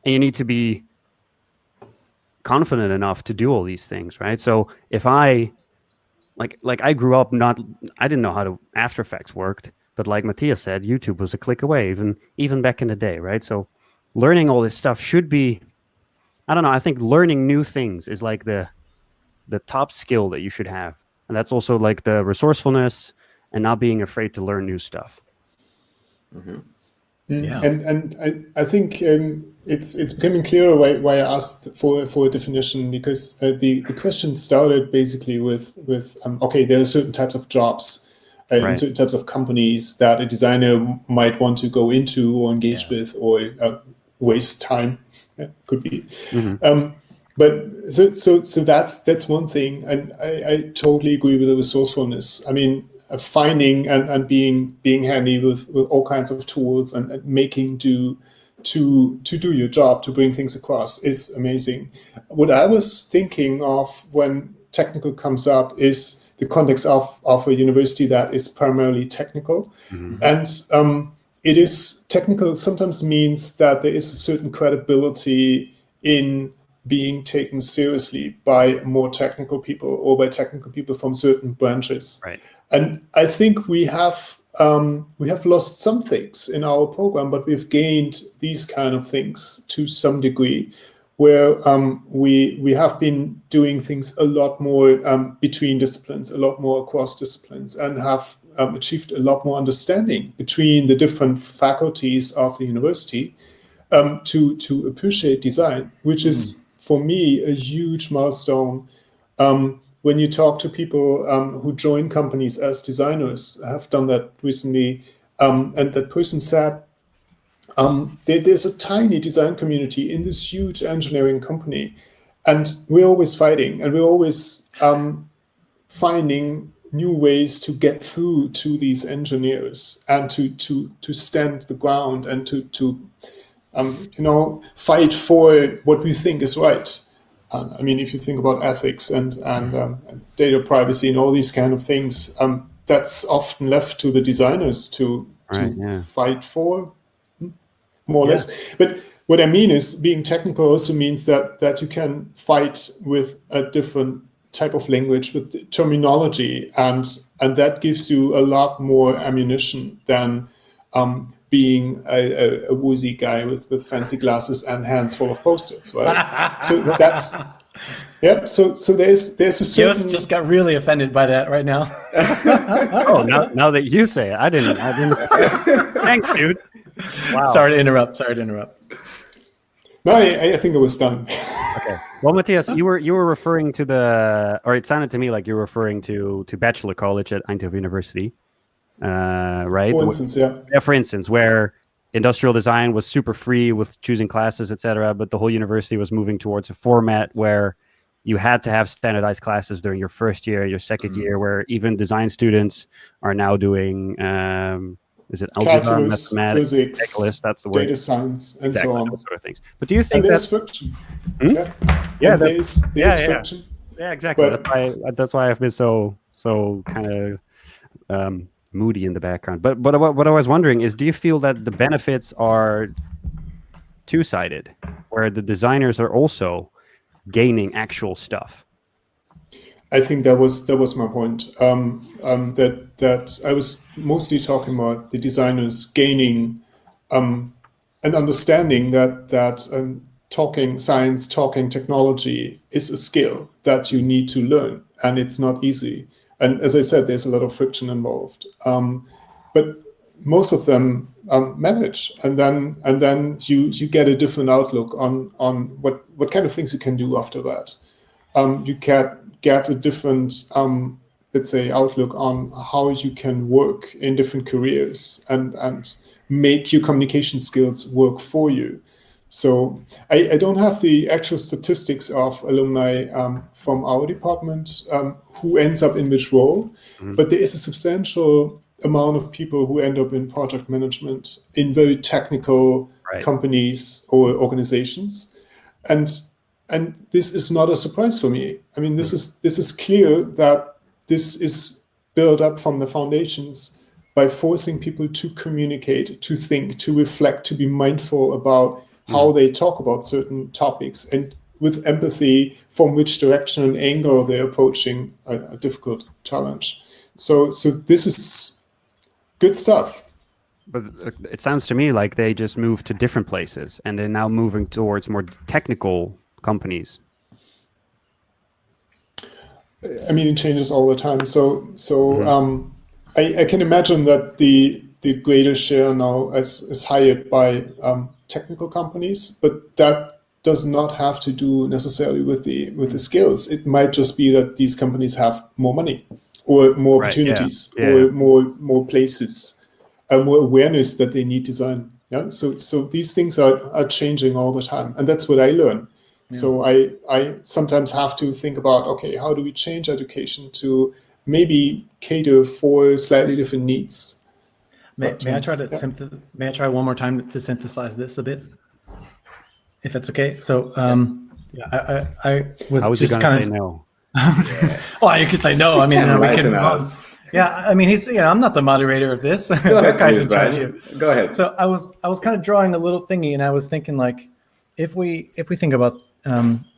Speaker 2: you need to be confident enough to do all these things, right? So if I grew up I didn't know how After Effects worked. But like Matthias said, YouTube was a click away, even back in the day, right? So learning all this stuff should be, I don't know, I think learning new things is like the top skill that you should have. and that's also like the resourcefulness and not being afraid to learn new stuff.
Speaker 1: Yeah.
Speaker 4: And I think it's becoming clearer why I asked for a definition, because the question started basically with okay, there are certain types of jobs and certain types of companies that a designer might want to go into or engage with or waste time. Could be. But so that's one thing, and I totally agree with the resourcefulness. I mean, finding and being handy with all kinds of tools and making do to do your job, to bring things across, is amazing. What I was thinking of when technical comes up is the context of a university that is primarily technical, and it is technical sometimes means that there is a certain credibility in being taken seriously by more technical people or by technical people from certain branches.
Speaker 2: Right.
Speaker 4: And I think we have lost some things in our program, but we've gained these kind of things to some degree, where we have been doing things a lot more between disciplines, a lot more across disciplines, and have achieved a lot more understanding between the different faculties of the university to appreciate design, which is for me a huge milestone. When you talk to people who join companies as designers, I have done that recently, and that person said, there's a tiny design community in this huge engineering company, and we're always fighting, and we're always finding new ways to get through to these engineers and to stand the ground and to fight for what we think is right. I mean, if you think about ethics and data privacy and all these kind of things, that's often left to the designers to fight for, more or less. But what I mean is, being technical also means that you can fight with a different type of language, with terminology, and that gives you a lot more ammunition than being a woozy guy with fancy glasses and hands full of Post-its, right? So that's So there's a certain.
Speaker 1: Just got really offended by that right now.
Speaker 2: Oh, now that you say it, I didn't. Thanks, dude.
Speaker 1: Wow. Sorry to interrupt.
Speaker 4: No, I think it was done.
Speaker 2: Okay. Well, Matthias, you were referring to or it sounded to me like you were referring to Bachelor College at Eindhoven University. Right?
Speaker 4: For instance, yeah.
Speaker 2: Yeah, for instance, where industrial design was super free with choosing classes, etc., but the whole university was moving towards a format where you had to have standardized classes during your first year, your second year, where even design students are now doing, is it algebra,
Speaker 4: calculus,
Speaker 2: mathematics,
Speaker 4: physics,
Speaker 2: calculus, that's the word.
Speaker 4: Data science, and
Speaker 2: exactly,
Speaker 4: so on.
Speaker 2: Those sort of things. But do you think
Speaker 4: there's friction?
Speaker 2: Yeah,
Speaker 4: there's friction.
Speaker 2: Yeah, exactly.
Speaker 4: But
Speaker 2: that's why I've been so kind of moody in the background. But what I was wondering is, do you feel that the benefits are two-sided, where the designers are also gaining actual stuff?
Speaker 4: I think that was my point. That I was mostly talking about the designers gaining an understanding that talking science, talking technology is a skill that you need to learn, and it's not easy. And as I said, there's a lot of friction involved. But most of them manage, and then you get a different outlook on what kind of things you can do after that. You get a different, let's say, outlook on how you can work in different careers and make your communication skills work for you. So I don't have the actual statistics of alumni from our department who ends up in which role, but there is a substantial amount of people who end up in project management in very technical companies or organizations, and this is not a surprise for me. I mean, this is clear that this is built up from the foundations by forcing people to communicate, to think, to reflect, to be mindful about how they talk about certain topics, and with empathy from which direction and angle they're approaching a difficult challenge. So this is good stuff.
Speaker 2: But it sounds to me like they just moved to different places, and they're now moving towards more technical companies.
Speaker 4: I mean, it changes all the time. I can imagine that the greater share now is hired by technical companies, but that does not have to do necessarily with the skills. It might just be that these companies have more money, or more opportunities, or more places, more awareness that they need design. Yeah. So these things are changing all the time, and that's what I learn. Yeah. So I sometimes have to think about, okay, how do we change education to maybe cater for slightly different needs?
Speaker 1: May I try one more time to synthesize this a bit, if that's okay? So I was just kind of
Speaker 2: no.
Speaker 1: Well, you could say no. I mean, we can. Yeah, I mean, I'm not the moderator of this. That guy's in charge here.
Speaker 3: Go ahead.
Speaker 1: So I was kind of drawing a little thingy, and I was thinking, like, if we think about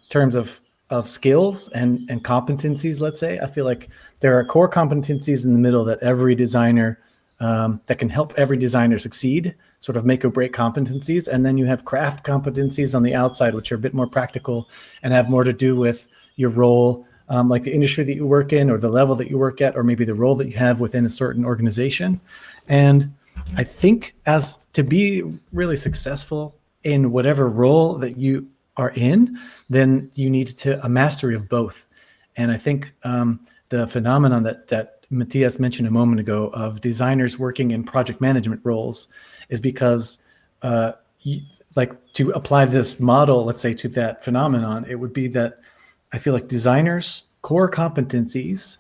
Speaker 1: terms of skills and competencies, let's say, I feel like there are core competencies in the middle that every designer that can help every designer succeed, sort of make or break competencies, and then you have craft competencies on the outside, which are a bit more practical and have more to do with your role. Like the industry that you work in, or the level that you work at, or maybe the role that you have within a certain organization. And I think as to be really successful in whatever role that you are in, then you need a mastery of both. And I think the phenomenon that Matthias mentioned a moment ago of designers working in project management roles is because like to apply this model, let's say, to that phenomenon, it would be that I feel like designers' core competencies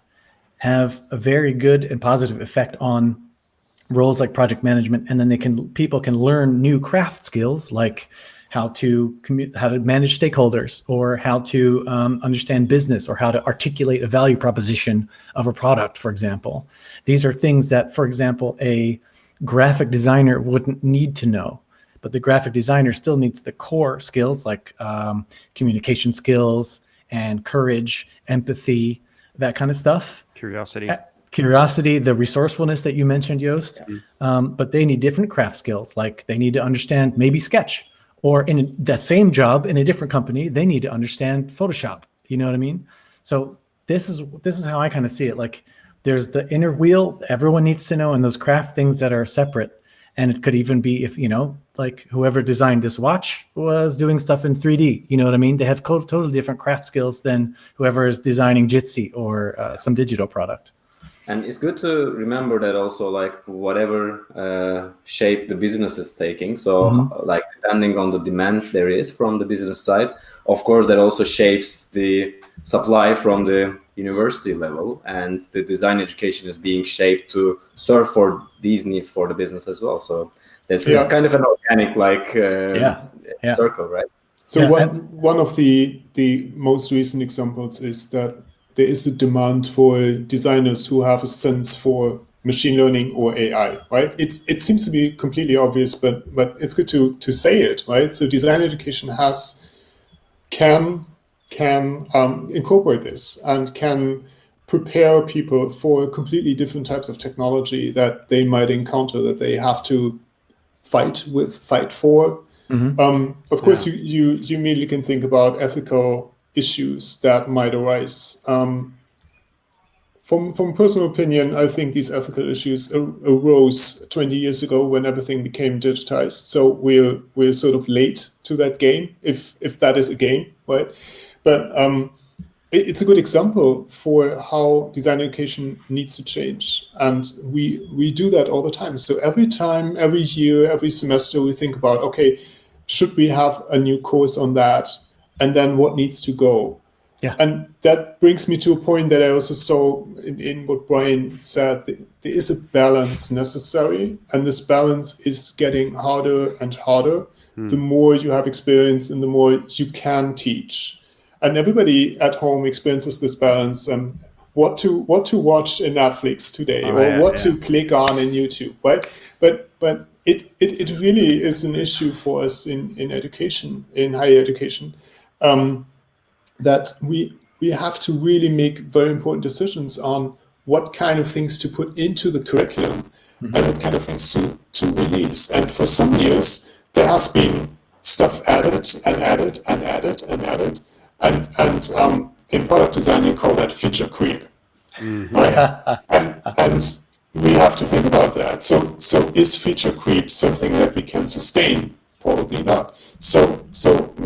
Speaker 1: have a very good and positive effect on roles like project management, and then people can learn new craft skills like how to manage stakeholders, or how to understand business, or how to articulate a value proposition of a product, for example. These are things that, for example, a graphic designer wouldn't need to know. But the graphic designer still needs the core skills like communication skills, and courage, empathy, that kind of stuff. Curiosity, the resourcefulness that you mentioned, Joost. But they need different craft skills. Like they need to understand maybe Sketch, or in that same job in a different company, they need to understand Photoshop. You know what I mean? So this is how I kind of see it. Like there's the inner wheel everyone needs to know, and those craft things that are separate. And it could even be if, like whoever designed this watch was doing stuff in 3D, you know what I mean? They have totally different craft skills than whoever is designing Jitsi or some digital product.
Speaker 3: And it's good to remember that also, like whatever shape the business is taking. So like depending on the demand there is from the business side, of course, that also shapes the supply from the university level, and the design education is being shaped to serve for these needs for the business as well. So there's kind of an organic circle, right?
Speaker 4: So one of the most recent examples is that there is a demand for designers who have a sense for machine learning or AI, right? It seems to be completely obvious, but it's good to say it, right? So design education can incorporate this and can prepare people for completely different types of technology that they might encounter, that they have to fight for. Of course, you immediately can think about ethical issues that might arise. From personal opinion, I think these ethical issues arose 20 years ago when everything became digitized. So we're sort of late to that game, if that is a game, right? But it's a good example for how design education needs to change, and we do that all the time. So every time, every year, every semester, we think about, okay, should we have a new course on that, and then what needs to go? Yeah. And that brings me to a point that I also saw in what Brian said. There is a balance necessary, and this balance is getting harder and harder. The more you have experience and the more you can teach. And everybody at home experiences this balance. What to watch in Netflix today, to click on in YouTube, right? But it really is an issue for us in education, in higher education, that we have to really make very important decisions on what kind of things to put into the curriculum and what kind of things to release. And for some years, there has been stuff added and added and added and added. And in product design, you call that feature creep. Right? and we have to think about that. So is feature creep something that we can sustain? Probably not. So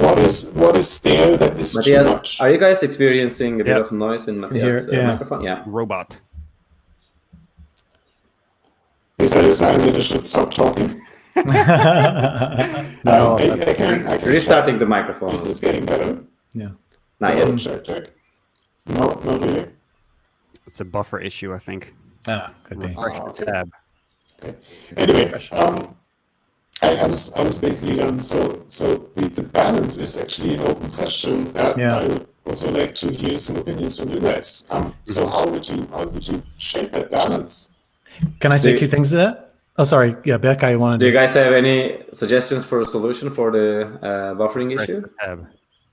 Speaker 4: what is there that is too
Speaker 3: Matthias,
Speaker 4: much?
Speaker 3: are you guys experiencing a bit
Speaker 2: Yeah.
Speaker 3: of noise in Matthias'
Speaker 1: Here, yeah.
Speaker 3: microphone? Yeah.
Speaker 2: Robot.
Speaker 4: Is that a sign that I should stop talking?
Speaker 1: No,
Speaker 4: I can
Speaker 3: Restarting
Speaker 4: check.
Speaker 3: the microphone.
Speaker 4: Is this getting better?
Speaker 1: yeah.
Speaker 3: Not
Speaker 4: Hello,
Speaker 3: yet.
Speaker 4: check. No, not really.
Speaker 2: It's a buffer issue, I think.
Speaker 1: Could be.
Speaker 4: Okay.
Speaker 2: Tab.
Speaker 4: Okay. Anyway, I was basically done. So the balance is actually an open question that
Speaker 1: Yeah.
Speaker 4: I would also like to hear some opinions from you guys. So how would you shape that balance?
Speaker 1: Can I say
Speaker 3: Do-
Speaker 1: two things to that? Oh, sorry. Yeah, Becca, you wanted
Speaker 3: Do you
Speaker 1: to
Speaker 3: guys have any suggestions for a solution for the buffering issue?
Speaker 2: Tab.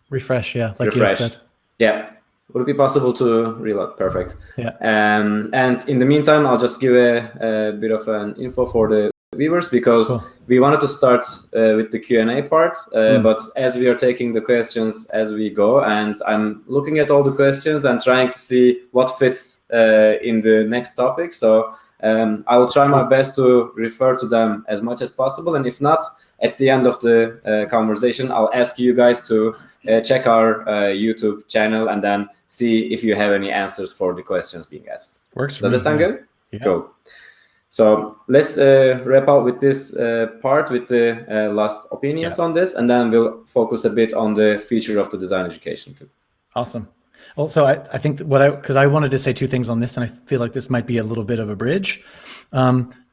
Speaker 1: refresh? Yeah, like you
Speaker 3: Refresh.
Speaker 1: said.
Speaker 3: Yeah. Would it be possible to reload? Perfect.
Speaker 1: Yeah.
Speaker 3: And in the meantime, I'll just give a bit of an info for the viewers because
Speaker 1: Cool.
Speaker 3: we wanted to start with the Q&A part, but as we are taking the questions as we go, and I'm looking at all the questions and trying to see what fits in the next topic. So I will try my best to refer to them as much as possible. And if not, at the end of the conversation, I'll ask you guys to check our YouTube channel and then see if you have any answers for the questions being asked.
Speaker 1: Works for
Speaker 3: Does
Speaker 1: me,
Speaker 3: that sound
Speaker 1: yeah.
Speaker 3: good?
Speaker 1: Yeah.
Speaker 3: Cool. So let's wrap up with this part with the last opinions on this, and then we'll focus a bit on the future of the design education too.
Speaker 1: Awesome. Well, so I think because I wanted to say two things on this, and I feel like this might be a little bit of a bridge.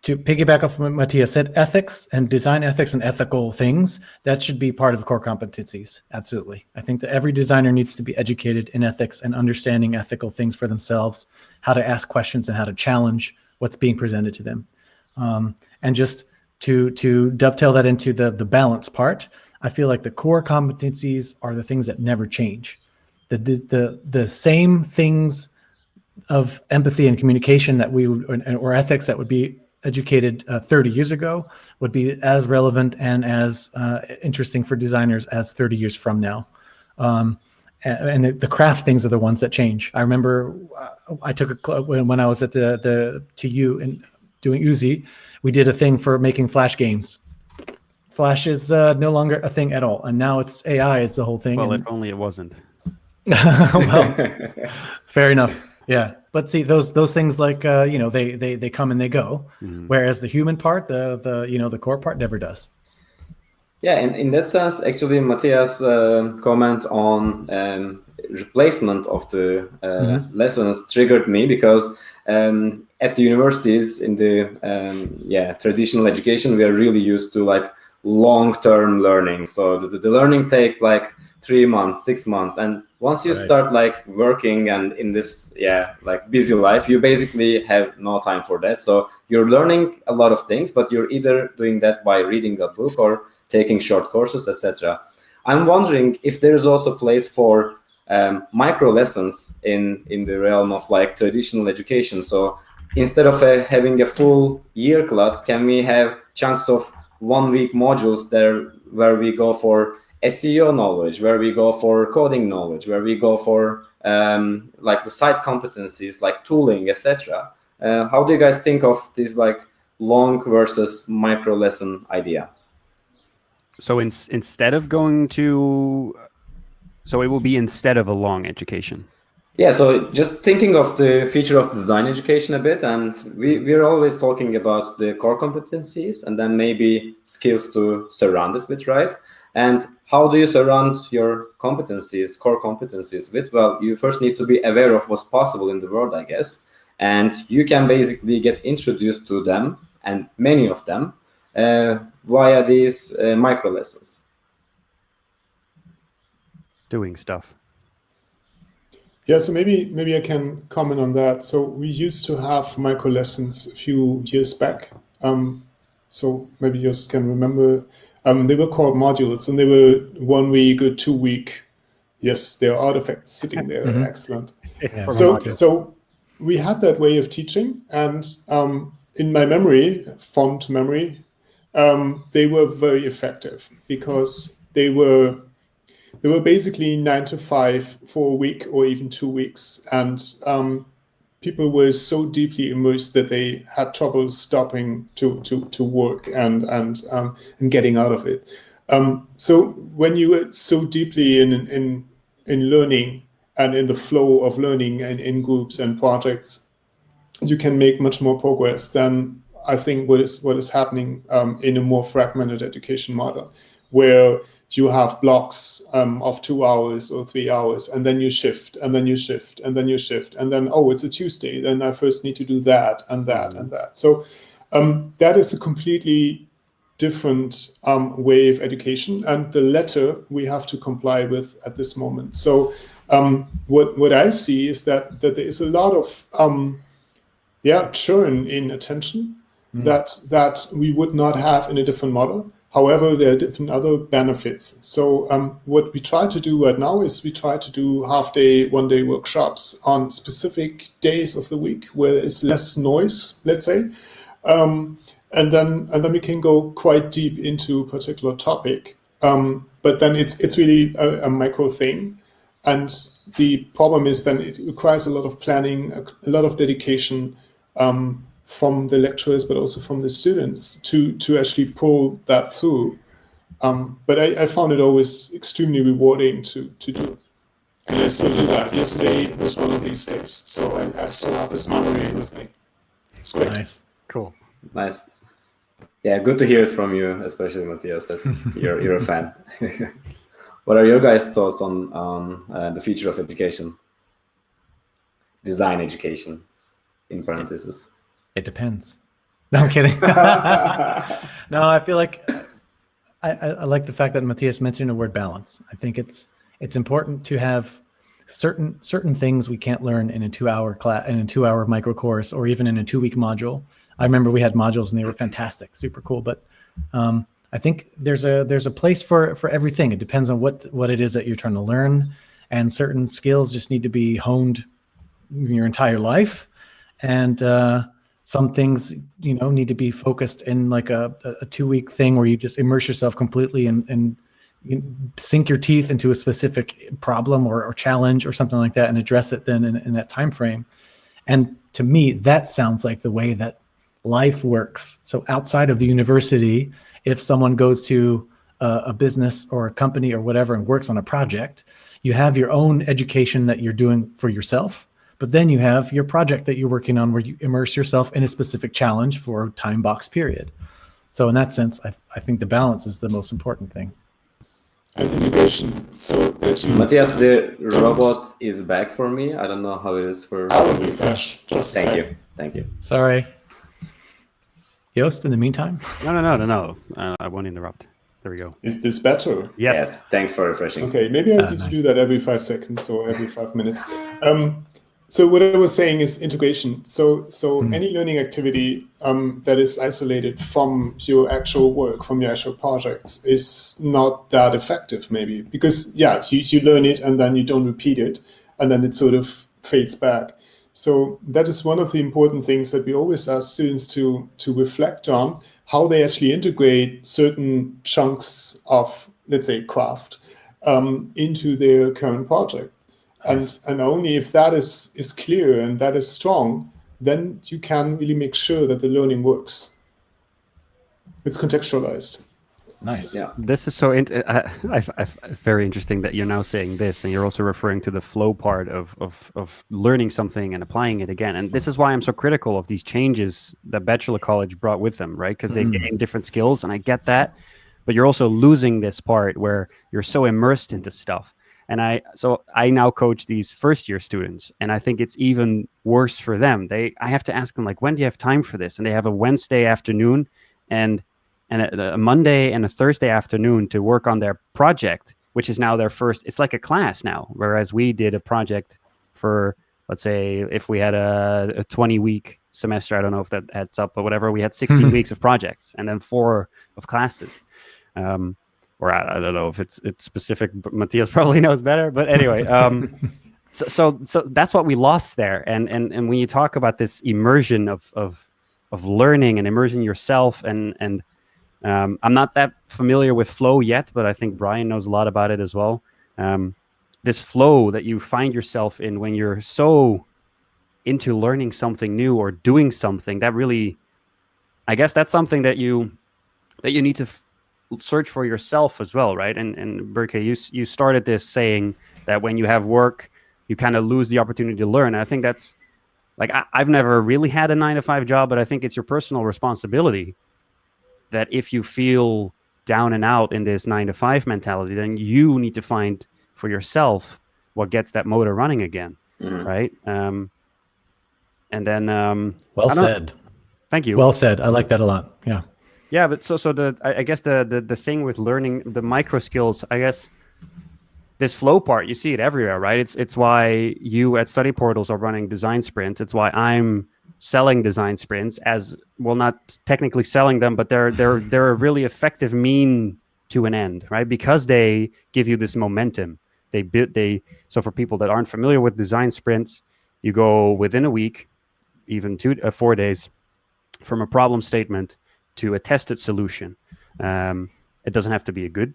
Speaker 1: To piggyback off what Matthias said, ethics and design ethics and ethical things, that should be part of the core competencies. Absolutely. I think that every designer needs to be educated in ethics and understanding ethical things for themselves, how to ask questions and how to challenge what's being presented to them. And just to dovetail that into the balance part, I feel like the core competencies are the things that never change. The same things of empathy and communication that we would, or ethics that would be educated 30 years ago would be as relevant and as interesting for designers as 30 years from now. And the craft things are the ones that change. I remember I took a club when I was at the TU and doing Uzi, we did a thing for making Flash games. Flash is no longer a thing at all, and now it's AI is the whole thing.
Speaker 2: Well,
Speaker 1: and,
Speaker 2: if only it wasn't.
Speaker 1: well, fair enough. Yeah, but see those things like they come and they go, whereas the human part, the core part, never does.
Speaker 3: Yeah, and in that sense, actually, Matthias' comment on replacement of the lessons triggered me because at the universities in the traditional education, we are really used to like long-term learning. So the learning take like 3 months, 6 months, and once you start like working and in this like busy life, you basically have no time for that. So you're learning a lot of things, but you're either doing that by reading a book or taking short courses, etc. I'm wondering if there's also place for micro lessons in the realm of like traditional education. So instead of having a full year class, can we have chunks of 1 week modules there where we go for SEO knowledge, where we go for coding knowledge, where we go for like the site competencies like tooling, etc. How do you guys think of this like long versus micro lesson idea?
Speaker 2: So instead of going to, so it will be instead of a long education.
Speaker 3: Yeah, so just thinking of the future of design education a bit, and we're always talking about the core competencies and then maybe skills to surround it with, right? And how do you surround your competencies, core competencies with? Well, you first need to be aware of what's possible in the world, I guess. And you can basically get introduced to them, and many of them, via these micro lessons.
Speaker 2: Doing stuff.
Speaker 4: Yeah, so maybe I can comment on that. So we used to have micro lessons a few years back. So maybe you just can remember. They were called modules, and they were 1 week or 2 week. Yes, there are artifacts sitting there. Excellent.
Speaker 1: Yeah,
Speaker 4: So we had that way of teaching, and in my memory, fond memory, they were very effective because they were they were basically 9 to 5 for a week or even 2 weeks. And people were so deeply immersed that they had trouble stopping to work and getting out of it. So when you are so deeply in learning and in the flow of learning and in groups and projects, you can make much more progress than I think what is happening in a more fragmented education model, where you have blocks of 2 hours or 3 hours, and then you shift, and then you shift, and then you shift, and then, oh, it's a Tuesday, then I first need to do that and that and that. So that is a completely different way of education, and the latter we have to comply with at this moment. So what I see is that there is a lot of churn in attention that we would not have in a different model. However, there are different other benefits. So what we try to do right now is we try to do half-day, one-day workshops on specific days of the week where there's less noise, let's say. And then we can go quite deep into a particular topic. But then it's really a micro thing. And the problem is then it requires a lot of planning, a lot of dedication from the lecturers, but also from the students to actually pull that through. But I found it always extremely rewarding to do. And I still do that. Yesterday was one of these days. So I still have this memory with me. It's great.
Speaker 1: Nice.
Speaker 2: Cool.
Speaker 3: Nice. Yeah, good to hear it from you, especially Matthias, that you're a fan. What are your guys' thoughts on the future of education? Design education, in parentheses.
Speaker 1: It depends. No, I'm kidding. No, I feel like I like the fact that Matthias mentioned the word balance. I think it's important to have certain things we can't learn in a 2-hour class, in a 2-hour micro course, or even in a 2-week module. I remember we had modules and they were fantastic, super cool. But I think there's a place for everything. It depends on what it is that you're trying to learn, and certain skills just need to be honed your entire life, and some things need to be focused in like a 2-week thing where you just immerse yourself completely and you sink your teeth into a specific problem or challenge or something like that and address it then in that time frame. And to me, that sounds like the way that life works. So outside of the university, if someone goes to a business or a company or whatever and works on a project, you have your own education that you're doing for yourself, but then you have your project that you're working on where you immerse yourself in a specific challenge for a time box period. So in that sense, I think the balance is the most important thing.
Speaker 4: And innovation. So that you
Speaker 3: Matthias, the robot is back for me. I don't know how it is for.
Speaker 4: I will refresh. Just
Speaker 3: Thank you.
Speaker 1: Sorry. Joost, in the meantime?
Speaker 2: No. I won't interrupt. There we go.
Speaker 4: Is this better?
Speaker 2: Yes.
Speaker 3: Thanks for refreshing.
Speaker 4: Okay, maybe I need to do that every 5 seconds or every 5 minutes. So what I was saying is integration. So any learning activity that is isolated from your actual work, from your actual projects, is not that effective, maybe. Because, you learn it and then you don't repeat it, and then it sort of fades back. So that is one of the important things that we always ask students to reflect on, how they actually integrate certain chunks of, let's say, craft into their current project. And only if that is clear and that is strong, then you can really make sure that the learning works. It's contextualized.
Speaker 1: Nice.
Speaker 3: Yeah.
Speaker 2: This is so very interesting that you're now saying this, and you're also referring to the flow part of learning something and applying it again. And this is why I'm so critical of these changes that Bachelor College brought with them, right? Because they gain different skills, and I get that. But you're also losing this part where you're so immersed into stuff. And I now coach these first-year students, and I think it's even worse for them. I have to ask them, like, when do you have time for this? And they have a Wednesday afternoon and a Monday and a Thursday afternoon to work on their project, which is now their first. It's like a class now, whereas we did a project for, let's say, if we had a 20-week semester, I don't know if that adds up, but whatever, we had 16 weeks of projects and then 4 of classes. Or I don't know if it's specific, but Matthias probably knows better. But anyway, so that's what we lost there. And when you talk about this immersion of learning and immersing yourself, and I'm not that familiar with flow yet, but I think Brian knows a lot about it as well. this flow that you find yourself in when you're so into learning something new or doing something, that really, I guess that's something that you need to search for yourself as well, right? And Berke, you started this saying that when you have work, you kind of lose the opportunity to learn. And I think that's like, I've never really had a 9-to-5 job, but I think it's your personal responsibility that if you feel down and out in this 9-to-5 mentality, then you need to find for yourself what gets that motor running again, right? And then
Speaker 1: Well said.
Speaker 2: Thank you.
Speaker 1: Well said. I like that a lot. Yeah.
Speaker 2: Yeah, but so I guess the thing with learning the micro skills, I guess this flow part, you see it everywhere, right? It's why you at Study Portals are running design sprints. It's why I'm selling design sprints, as well, not technically selling them, but they're a really effective mean to an end, right? Because they give you this momentum. So for people that aren't familiar with design sprints, you go within a week, even 4 days, from a problem statement to a tested solution. It doesn't have to be a good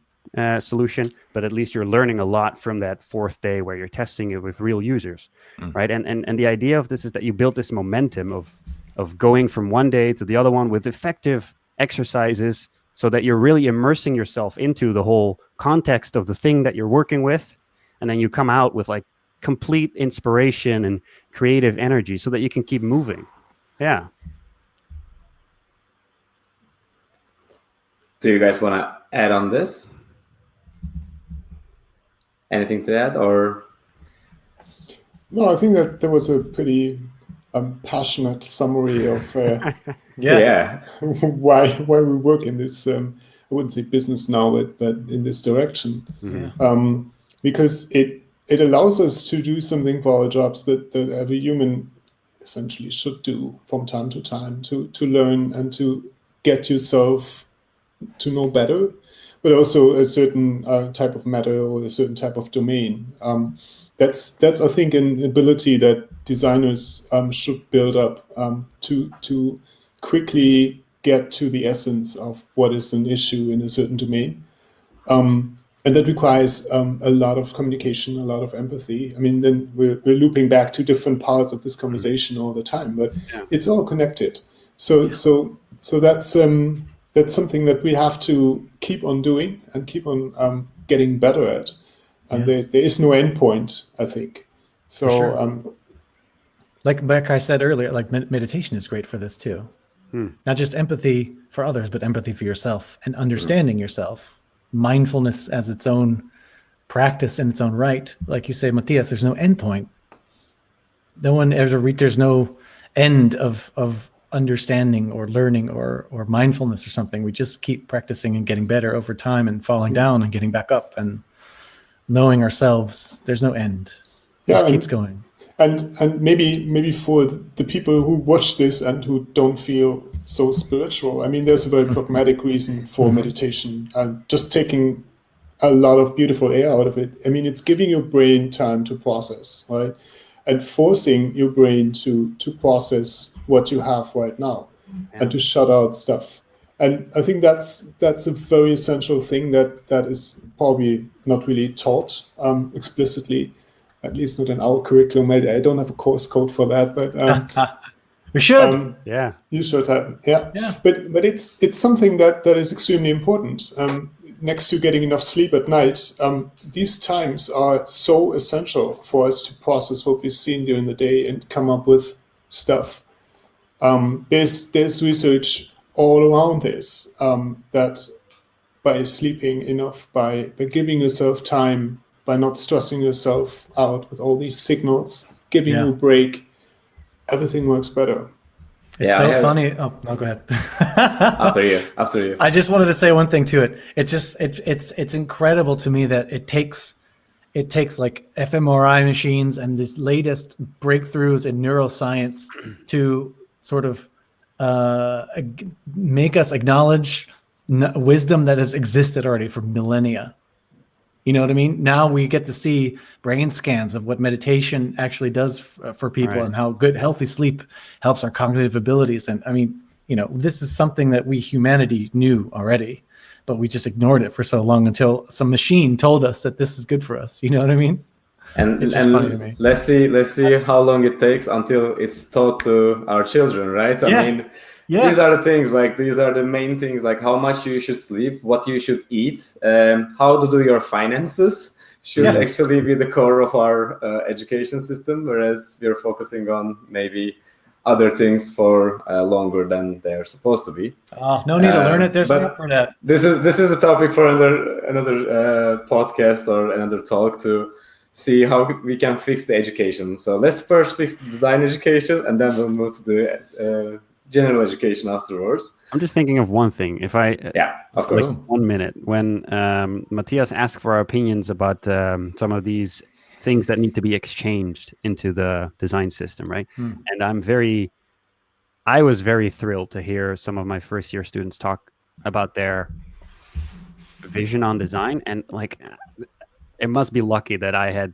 Speaker 2: solution, but at least you're learning a lot from that 4th day where you're testing it with real users, right? And the idea of this is that you build this momentum of going from one day to the other one with effective exercises, so that you're really immersing yourself into the whole context of the thing that you're working with, and then you come out with like complete inspiration and creative energy, so that you can keep moving. Yeah.
Speaker 3: Do you guys want to add on this? Anything to add, or?
Speaker 4: No, I think that there was a pretty passionate summary of why we work in this. I wouldn't say business now, but in this direction, because it allows us to do something for our jobs that every human essentially should do from time to time, to learn and to get yourself to know better, but also a certain type of matter or a certain type of domain. That's I think an ability that designers should build up to quickly get to the essence of what is an issue in a certain domain. And that requires a lot of communication, a lot of empathy. I mean, then we're looping back to different parts of this conversation all the time, but it's all connected. So that's something that we have to keep on doing and keep on getting better at. And there is no end point, I think. So,
Speaker 1: sure. Like I said earlier, like meditation is great for this too. Not just empathy for others, but empathy for yourself and understanding yourself. Mindfulness as its own practice in its own right. Like you say, Matthias, there's no end point. No one ever there's no end of understanding or learning or mindfulness or something. We just keep practicing and getting better over time and falling down and getting back up and knowing ourselves. There's no end. It just keeps going.
Speaker 4: And maybe for the people who watch this and who don't feel so spiritual, I mean, there's a very pragmatic reason for meditation and just taking a lot of beautiful air out of it. I mean, it's giving your brain time to process, right? And forcing your brain to process what you have right now and to shut out stuff. And I think that's a very essential thing that is probably not really taught explicitly, at least not in our curriculum. I don't have a course code for that, but
Speaker 1: we should.
Speaker 4: You should have. Yeah. But it's something that is extremely important. Next to getting enough sleep at night, these times are so essential for us to process what we've seen during the day and come up with stuff. There's research all around this, that by sleeping enough, by giving yourself time, by not stressing yourself out with all these signals, giving you a break, everything works better.
Speaker 1: It's funny. Oh, no, go ahead.
Speaker 3: After you.
Speaker 1: I just wanted to say one thing to it. It's incredible to me that it takes like fMRI machines and this latest breakthroughs in neuroscience to sort of make us acknowledge wisdom that has existed already for millennia. You know what I mean? Now we get to see brain scans of what meditation actually does for people, and how good, healthy sleep helps our cognitive abilities. And I mean, this is something that we humanity knew already, but we just ignored it for so long until some machine told us that this is good for us. You know what I mean?
Speaker 3: And,
Speaker 1: It's just funny to me.
Speaker 3: let's see how long it takes until it's taught to our children, right? I mean, these are the things, like these are the main things, like how much you should sleep, what you should eat, how to do your finances should actually be the core of our education system, whereas we're focusing on maybe other things for longer than they're supposed to be.
Speaker 1: Oh, no need to learn it. There's an
Speaker 3: but
Speaker 1: app for that.
Speaker 3: This is a topic for another podcast or another talk to see how we can fix the education. So let's first fix the design education, and then we'll move to the general education afterwards.
Speaker 2: I'm just thinking of one thing. If I
Speaker 3: of course,
Speaker 2: 1 minute, when Matthias asked for our opinions about some of these things that need to be exchanged into the design system, right? And I was very thrilled to hear some of my first year students talk about their vision on design, and like, it must be lucky that I had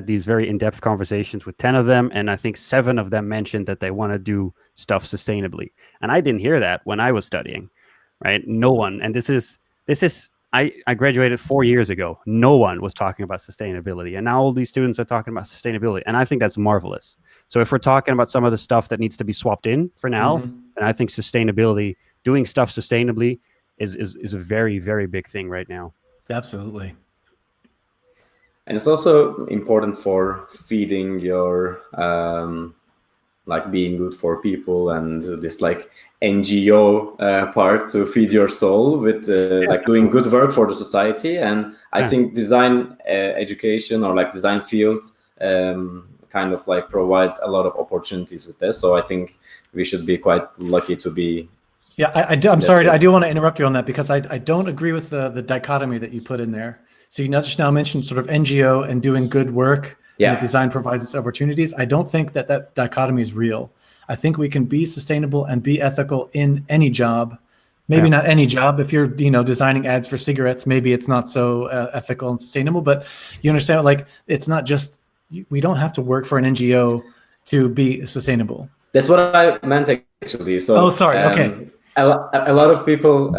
Speaker 2: these very in-depth conversations with 10 of them, and I think 7 of them mentioned that they want to do stuff sustainably. And I didn't hear that when I was studying, right? No one. And this is I graduated 4 years ago. No one was talking about sustainability. And now all these students are talking about sustainability. And I think that's marvelous. So if we're talking about some of the stuff that needs to be swapped in for now, then I think sustainability, doing stuff sustainably is a very, very big thing right now.
Speaker 1: Absolutely.
Speaker 3: And it's also important for feeding your like being good for people and this like NGO part to feed your soul with like doing good work for the society. And I think design education or like design field kind of like provides a lot of opportunities with this. So I think we should be quite lucky to be.
Speaker 1: Yeah, I'm sorry. I do want to interrupt you on that because I don't agree with the dichotomy that you put in there. So you just now mentioned sort of NGO and doing good work. And that design provides its opportunities. I don't think that dichotomy is real. I think we can be sustainable and be ethical in any job. Maybe not any job. If you're, designing ads for cigarettes, maybe it's not so ethical and sustainable. But you understand, like, it's not just, we don't have to work for an NGO to be sustainable.
Speaker 3: That's what I meant actually. So,
Speaker 1: Okay.
Speaker 3: A lot of people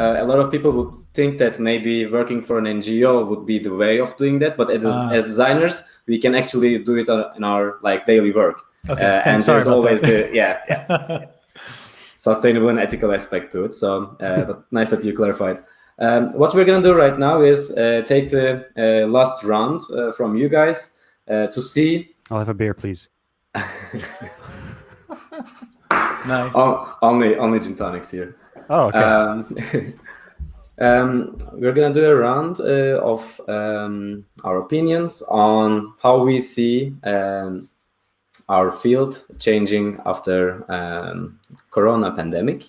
Speaker 3: would think that maybe working for an NGO would be the way of doing that, but as designers, we can actually do it in our like daily work.
Speaker 1: Okay,
Speaker 3: and there's always the sustainable and ethical aspect to it. So, but nice that you clarified. What we're gonna do right now is take the last round from you guys to see.
Speaker 2: I'll have a beer, please.
Speaker 1: Nice.
Speaker 3: Only gin tonics here.
Speaker 2: Oh, okay.
Speaker 3: We're gonna do a round of our opinions on how we see our field changing after Corona pandemic,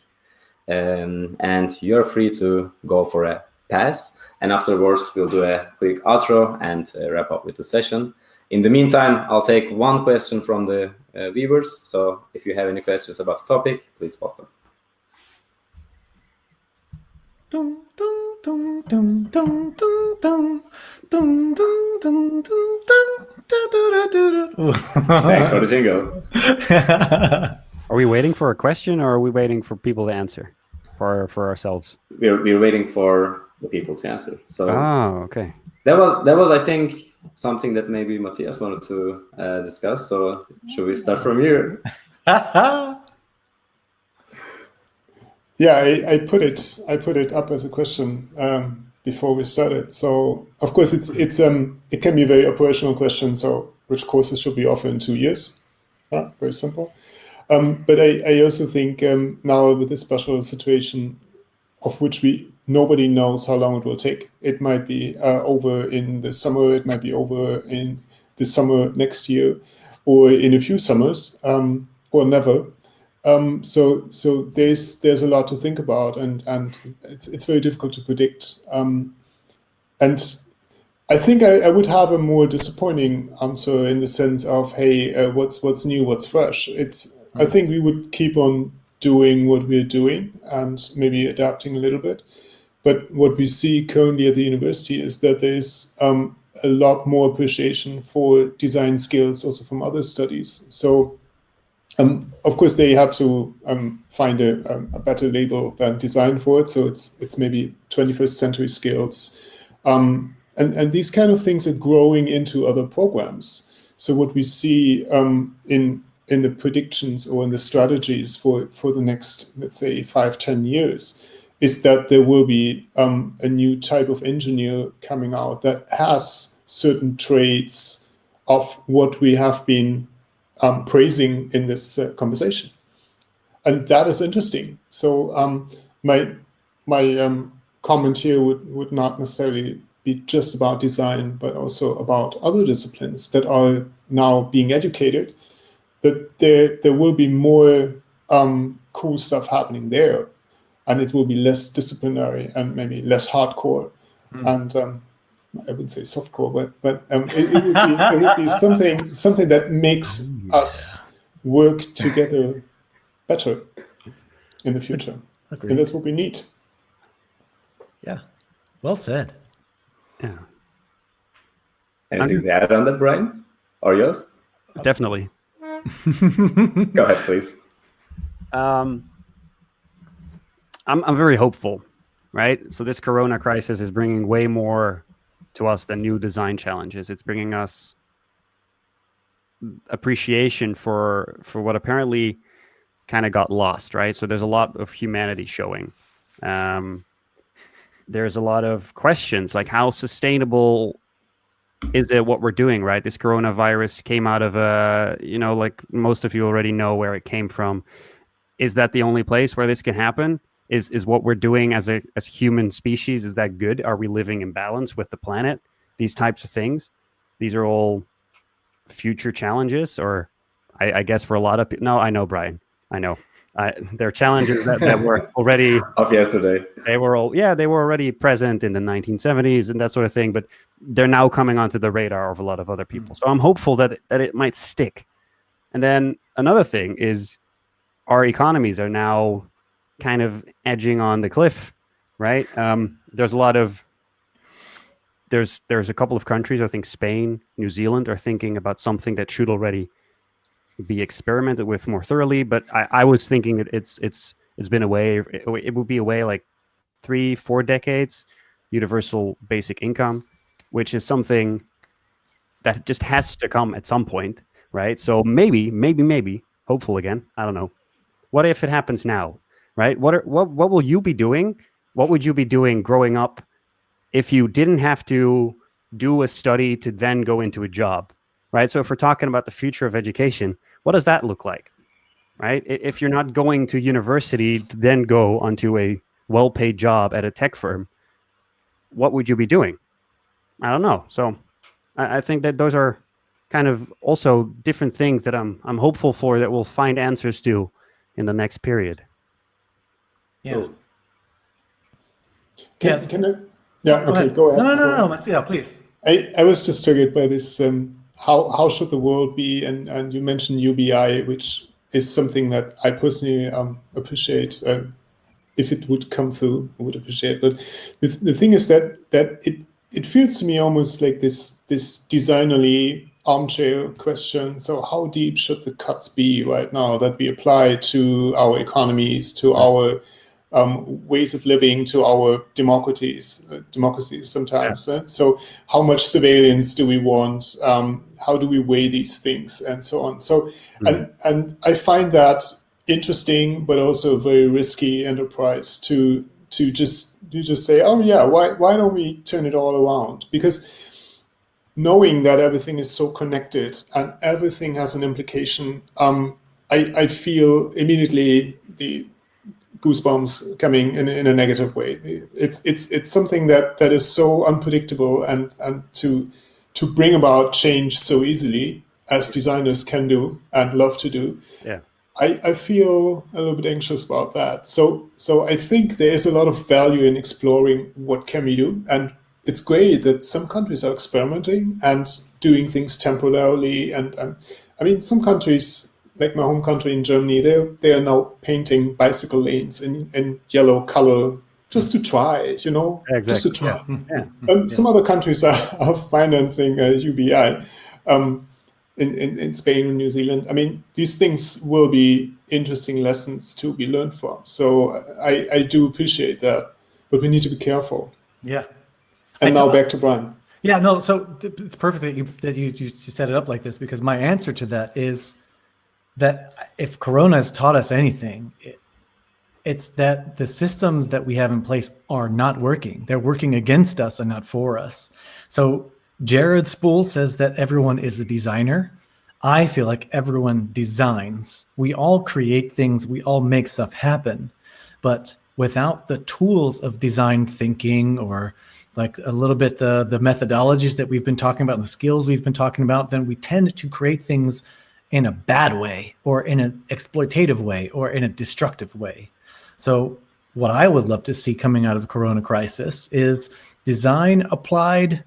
Speaker 3: and you're free to go for a pass. And afterwards, we'll do a quick outro and wrap up with the session. In the meantime, I'll take one question from the viewers. So if you have any questions about the topic, please post them. Thanks for the jingle.
Speaker 2: Are we waiting for a question, or are we waiting for people to answer for ourselves?
Speaker 3: We're waiting for the people to answer. So
Speaker 2: okay.
Speaker 3: That was I think something that maybe Matthias wanted to discuss. So should we start from here?
Speaker 4: Yeah, I put it up as a question before we started. So of course it can be a very operational question. So which courses should we offer in 2 years? Very simple. But I also think now with this special situation of which nobody knows how long it will take. It might be over in the summer. It might be over in the summer next year, or in a few summers, or never. So there's a lot to think about, and it's very difficult to predict. And I think I would have a more disappointing answer in the sense of, hey, what's new, what's fresh. I think we would keep on doing what we're doing and maybe adapting a little bit. But what we see currently at the university is that there's a lot more appreciation for design skills also from other studies. So Of course, they had to find a better label than design for it. So it's maybe 21st century skills. And these kind of things are growing into other programs. So what we see in the predictions or in the strategies for the next, let's say, 5-10 years, is that there will be a new type of engineer coming out that has certain traits of what we have been praising in this conversation, and that is interesting. So my comment here would not necessarily be just about design, but also about other disciplines that are now being educated. That there will be more cool stuff happening there, and it will be less disciplinary and maybe less hardcore, and I wouldn't say softcore, but it would be something that makes us work together better in the future.
Speaker 1: Agreed.
Speaker 4: And that's what we need.
Speaker 1: Yeah, well said.
Speaker 2: Yeah,
Speaker 3: Anything to add on that, Brian? Or yours?
Speaker 2: definitely.
Speaker 3: Go ahead, please.
Speaker 2: I'm very hopeful, right? So this Corona crisis is bringing way more to us than new design challenges. It's bringing us appreciation for what apparently kind of got lost, right? So there's a lot of humanity showing. There's a lot of questions like how sustainable is it what we're doing, right? This coronavirus came out of like most of you already know where it came from. Is that the only place where this can happen? Is what we're doing as human species, is that good? Are we living in balance with the planet? These types of things. These are all future challenges, or I guess for a lot of people. No, I know, Brian. I know. They're challenges that were already
Speaker 3: Of yesterday.
Speaker 2: they were already present in the 1970s and that sort of thing, but they're now coming onto the radar of a lot of other people. So I'm hopeful that it might stick. And then another thing is our economies are now kind of edging on the cliff, right? There's a couple of countries, I think Spain, New Zealand, are thinking about something that should already be experimented with more thoroughly. But I was thinking it's been a way. It would be a way like 3-4 decades, universal basic income, which is something that just has to come at some point, right? So maybe, hopeful again. I don't know. What if it happens now, right? What will you be doing? What would you be doing growing up if you didn't have to do a study to then go into a job, right? So if we're talking about the future of education, what does that look like, right? If you're not going to university to then go onto a well-paid job at a tech firm, what would you be doing? I don't know. So I think that those are kind of also different things that I'm hopeful for that we'll find answers to in the next period.
Speaker 1: Yeah.
Speaker 3: Cool.
Speaker 4: Can I? Yeah. Okay. Go ahead.
Speaker 1: No. Yeah, please.
Speaker 4: I was just triggered by this. How should the world be? And you mentioned UBI, which is something that I personally appreciate. If it would come through, I would appreciate. But the thing is that it feels to me almost like this designerly armchair question. So how deep should the cuts be right now that we apply to our economies, to our ways of living, to our democracies sometimes?
Speaker 2: Yeah.
Speaker 4: So how much surveillance do we want? How do we weigh these things and so on? So and I find that interesting, but also a very risky enterprise to just say, oh yeah, why don't we turn it all around? Because knowing that everything is so connected and everything has an implication, I feel immediately the goosebumps coming in a negative way. It's something that is so unpredictable, and to bring about change so easily as designers can do and love to do.
Speaker 2: Yeah.
Speaker 4: I feel a little bit anxious about that. So I think there is a lot of value in exploring what can we do. And it's great that some countries are experimenting and doing things temporarily. And I mean, some countries, like my home country in Germany, they are now painting bicycle lanes in yellow color just to try,
Speaker 2: Exactly.
Speaker 4: just to try.
Speaker 2: Yeah.
Speaker 4: Some other countries are financing UBI. in Spain and New Zealand. I mean, these things will be interesting lessons to be learned from. So I do appreciate that, but we need to be careful.
Speaker 1: Yeah.
Speaker 4: And now back to Brian.
Speaker 1: Yeah, no, so it's perfect that you set it up like this, because my answer to that is that if Corona has taught us anything, it's that the systems that we have in place are not working. They're working against us and not for us. So Jared Spool says that everyone is a designer. I feel like everyone designs. We all create things. We all make stuff happen. But without the tools of design thinking, or like a little bit the methodologies that we've been talking about and the skills we've been talking about, then we tend to create things in a bad way, or in an exploitative way, or in a destructive way. So what I would love to see coming out of the Corona crisis is design applied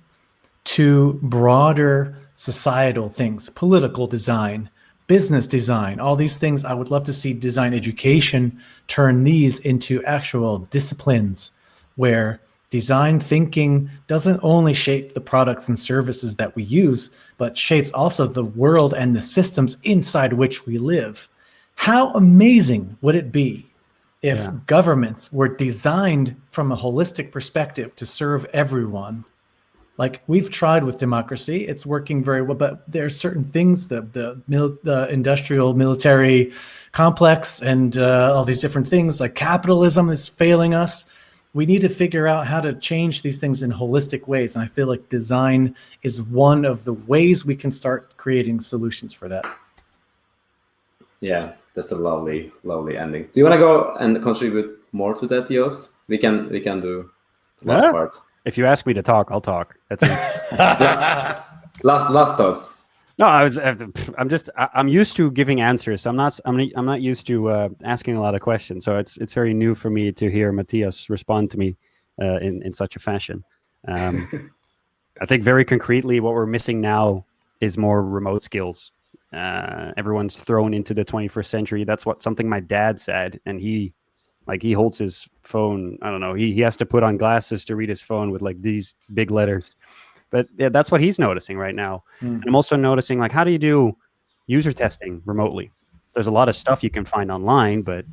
Speaker 1: to broader societal things, political design, business design, all these things. I would love to see design education turn these into actual disciplines where design thinking doesn't only shape the products and services that we use, but shapes also the world and the systems inside which we live. How amazing would it be if governments were designed from a holistic perspective to serve everyone? Like we've tried with democracy, it's working very well, but there's certain things, the industrial military complex and all these different things, like capitalism is failing us. We need to figure out how to change these things in holistic ways. And I feel like design is one of the ways we can start creating solutions for that.
Speaker 3: Yeah, that's a lovely ending. Do you want to go and contribute more to that, Joost? We can do the last part.
Speaker 2: If you ask me to talk, I'll talk. That's it.
Speaker 3: Last thoughts.
Speaker 2: No, I'm used to giving answers. I'm not used to asking a lot of questions. So it's very new for me to hear Matthias respond to me in such a fashion. I think very concretely, what we're missing now is more remote skills. Everyone's thrown into the 21st century. That's something my dad said, and he holds his phone. I don't know. He has to put on glasses to read his phone with like these big letters. But yeah, that's what he's noticing right now. And I'm also noticing, like, how do you do user testing remotely? There's a lot of stuff you can find online, but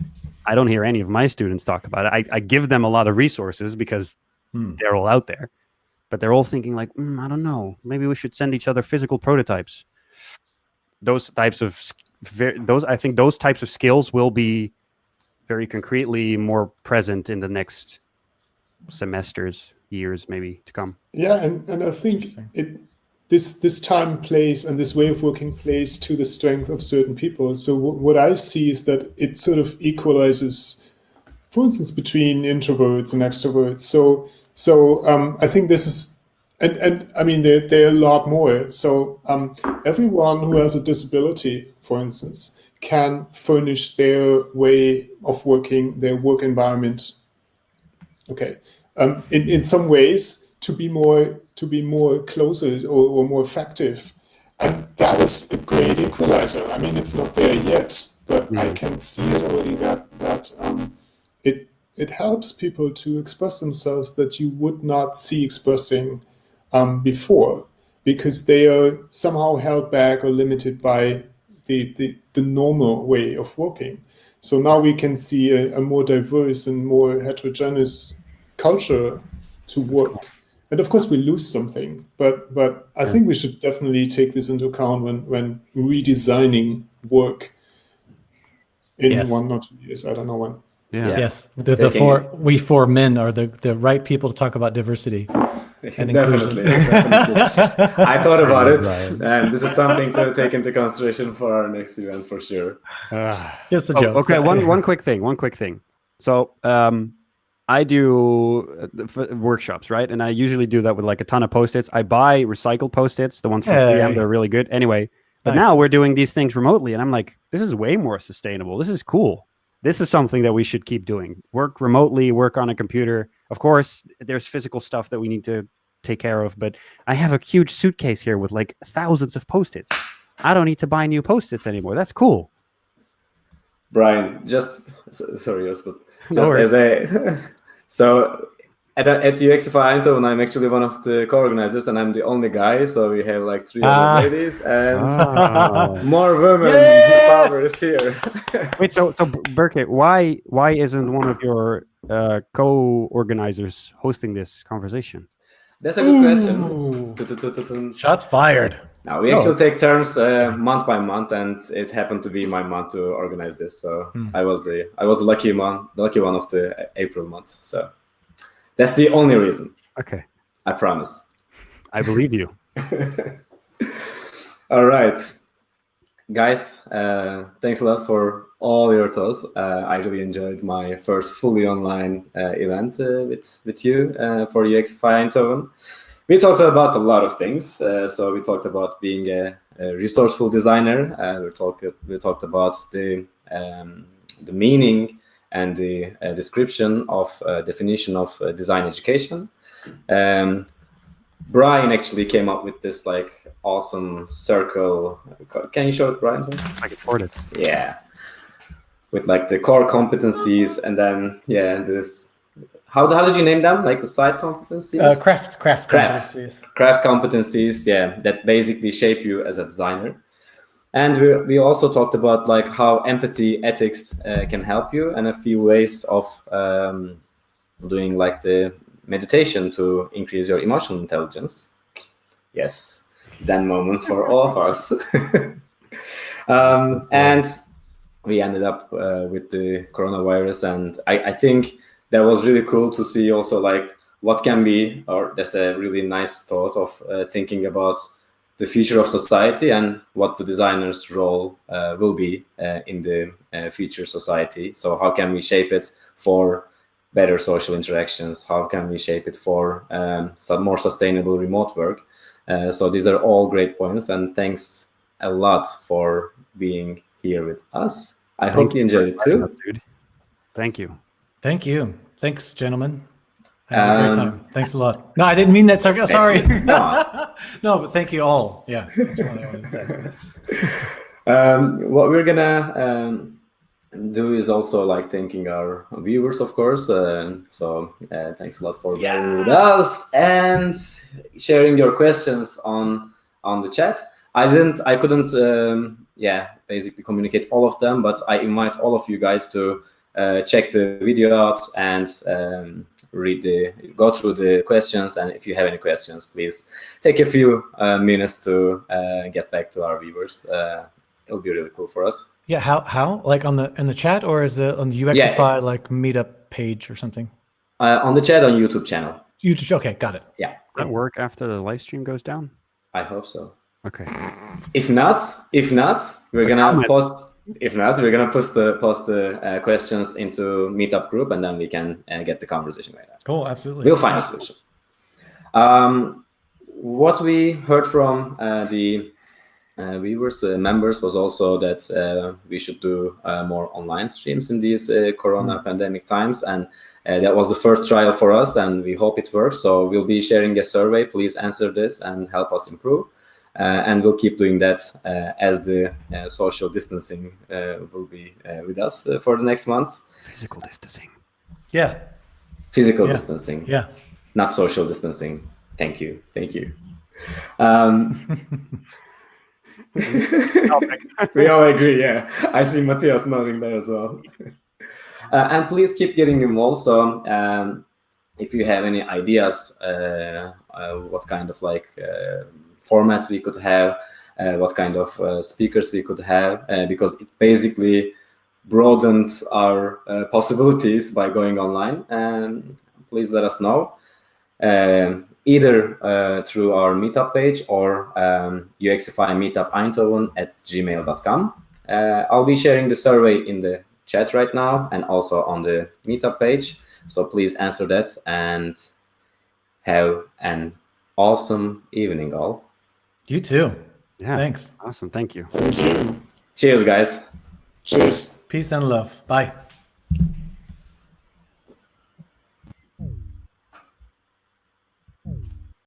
Speaker 2: I don't hear any of my students talk about it. I give them a lot of resources because they're all out there, but they're all thinking like, I don't know, maybe we should send each other physical prototypes. I think those types of skills will be very concretely more present in the next semesters, years maybe to come.
Speaker 4: Yeah, and I think this time plays, and this way of working plays to the strength of certain people. So what I see is that it sort of equalizes, for instance, between introverts and extroverts. So I think this is, and I mean there are a lot more. So everyone who has a disability, for instance, can furnish their way of working, their work environment. Okay. In some ways, to be more closer or more effective, and that is a great equalizer. I mean, it's not there yet, but I can see it already that it helps people to express themselves that you would not see expressing before, because they are somehow held back or limited by the normal way of working. So now we can see a more diverse and more heterogeneous culture to work. Cool. And of course we lose something, but I think we should definitely take this into account when redesigning work in 1 or 2 years. I don't know when.
Speaker 2: Yeah.
Speaker 1: Yes. We four men are the right people to talk about diversity. And
Speaker 3: definitely. I thought about it, and this is something to take into consideration for our next event for sure.
Speaker 1: Just a joke.
Speaker 2: Okay, one quick thing. So I do workshops, right? And I usually do that with like a ton of Post-its. I buy recycled Post-its, the ones from 3M, they're really good. Anyway, but now we're doing these things remotely, and I'm like, this is way more sustainable. This is cool. This is something that we should keep doing. Work remotely, work on a computer. Of course, there's physical stuff that we need to take care of, but I have a huge suitcase here with like thousands of Post-its. I don't need to buy new Post-its anymore. That's cool.
Speaker 3: Brian, sorry, but just as so At UXify Eindhoven, I'm actually one of the co-organizers, and I'm the only guy. So we have like 3 other ladies and more women.
Speaker 1: Yes!
Speaker 3: Power is here.
Speaker 2: Wait, so Berke, why isn't one of your co-organizers hosting this conversation?
Speaker 3: That's a good question.
Speaker 1: Ooh. Shots fired.
Speaker 3: Now we actually take turns month by month, and it happened to be my month to organize this. So I was the lucky one of the April month. So that's the only reason.
Speaker 2: Okay,
Speaker 3: I promise.
Speaker 2: I believe you.
Speaker 3: All right, guys. Thanks a lot for all your thoughts. I really enjoyed my first fully online event with you for UXify Eindhoven. We talked about a lot of things. So we talked about being a resourceful designer. We talked about the meaning and the description of definition of design education. Brian actually came up with this like awesome circle. Can you show it, Brian?
Speaker 2: I can afford it.
Speaker 3: Yeah, with like the core competencies, and then this. How did you name them? Like the side competencies?
Speaker 1: Craft
Speaker 3: competencies. Yeah, that basically shape you as a designer. And we also talked about like how empathy ethics can help you, and a few ways of doing like the meditation to increase your emotional intelligence. Yes, Zen moments for all of us. And we ended up with the coronavirus, and I think that was really cool to see also like what can be, or that's a really nice thought of thinking about the future of society and what the designer's role will be in the future society. So how can we shape it for better social interactions? How can we shape it for some more sustainable remote work? So these are all great points, and thanks a lot for being here with us. I hope you enjoyed it too.
Speaker 2: Dude. Thank you.
Speaker 1: Thank you. Thanks, gentlemen. I had a great time. Thanks a lot. No, I didn't mean that. Sorry. No, but thank you all. Yeah, that's what I wanted to say.
Speaker 3: What we're gonna do is also like thanking our viewers, of course. So thanks a lot for being with us and sharing your questions on the chat. I couldn't basically communicate all of them, but I invite all of you guys to check the video out and go through the questions. And if you have any questions, please take a few minutes to get back to our viewers. It'll be really cool for us.
Speaker 1: Yeah, how? Like in the chat, or is it on the UXify like meetup page or something?
Speaker 3: On the chat on YouTube channel.
Speaker 1: YouTube. Okay, got it.
Speaker 3: Yeah.
Speaker 2: Does that work after the live stream goes down?
Speaker 3: I hope so.
Speaker 2: Okay.
Speaker 3: If not, we're gonna post. If not, we're gonna post the questions into Meetup group, and then we can get the conversation going.
Speaker 1: Cool, absolutely.
Speaker 3: We'll find a solution. What we heard from the viewers, members, was also that we should do more online streams in these Corona pandemic times, and that was the first trial for us, and we hope it works. So we'll be sharing a survey. Please answer this and help us improve. And we'll keep doing that as the social distancing will be with us for the next months.
Speaker 2: Physical distancing.
Speaker 1: Yeah.
Speaker 3: Physical distancing.
Speaker 1: Yeah.
Speaker 3: Not social distancing. Thank you. We all agree, yeah. I see Matthias nodding there as well. And please keep getting involved. So if you have any ideas, what kind of like formats we could have, what kind of speakers we could have, because it basically broadened our possibilities by going online. Please let us know, either through our meetup page or UXify Meetup Eindhoven @gmail.com. I'll be sharing the survey in the chat right now and also on the meetup page. So please answer that and have an awesome evening, all.
Speaker 1: You too.
Speaker 2: Yeah.
Speaker 1: Thanks.
Speaker 2: Awesome. Thank you.
Speaker 4: Thank you.
Speaker 3: Cheers, guys.
Speaker 4: Cheers.
Speaker 1: Peace and love. Bye.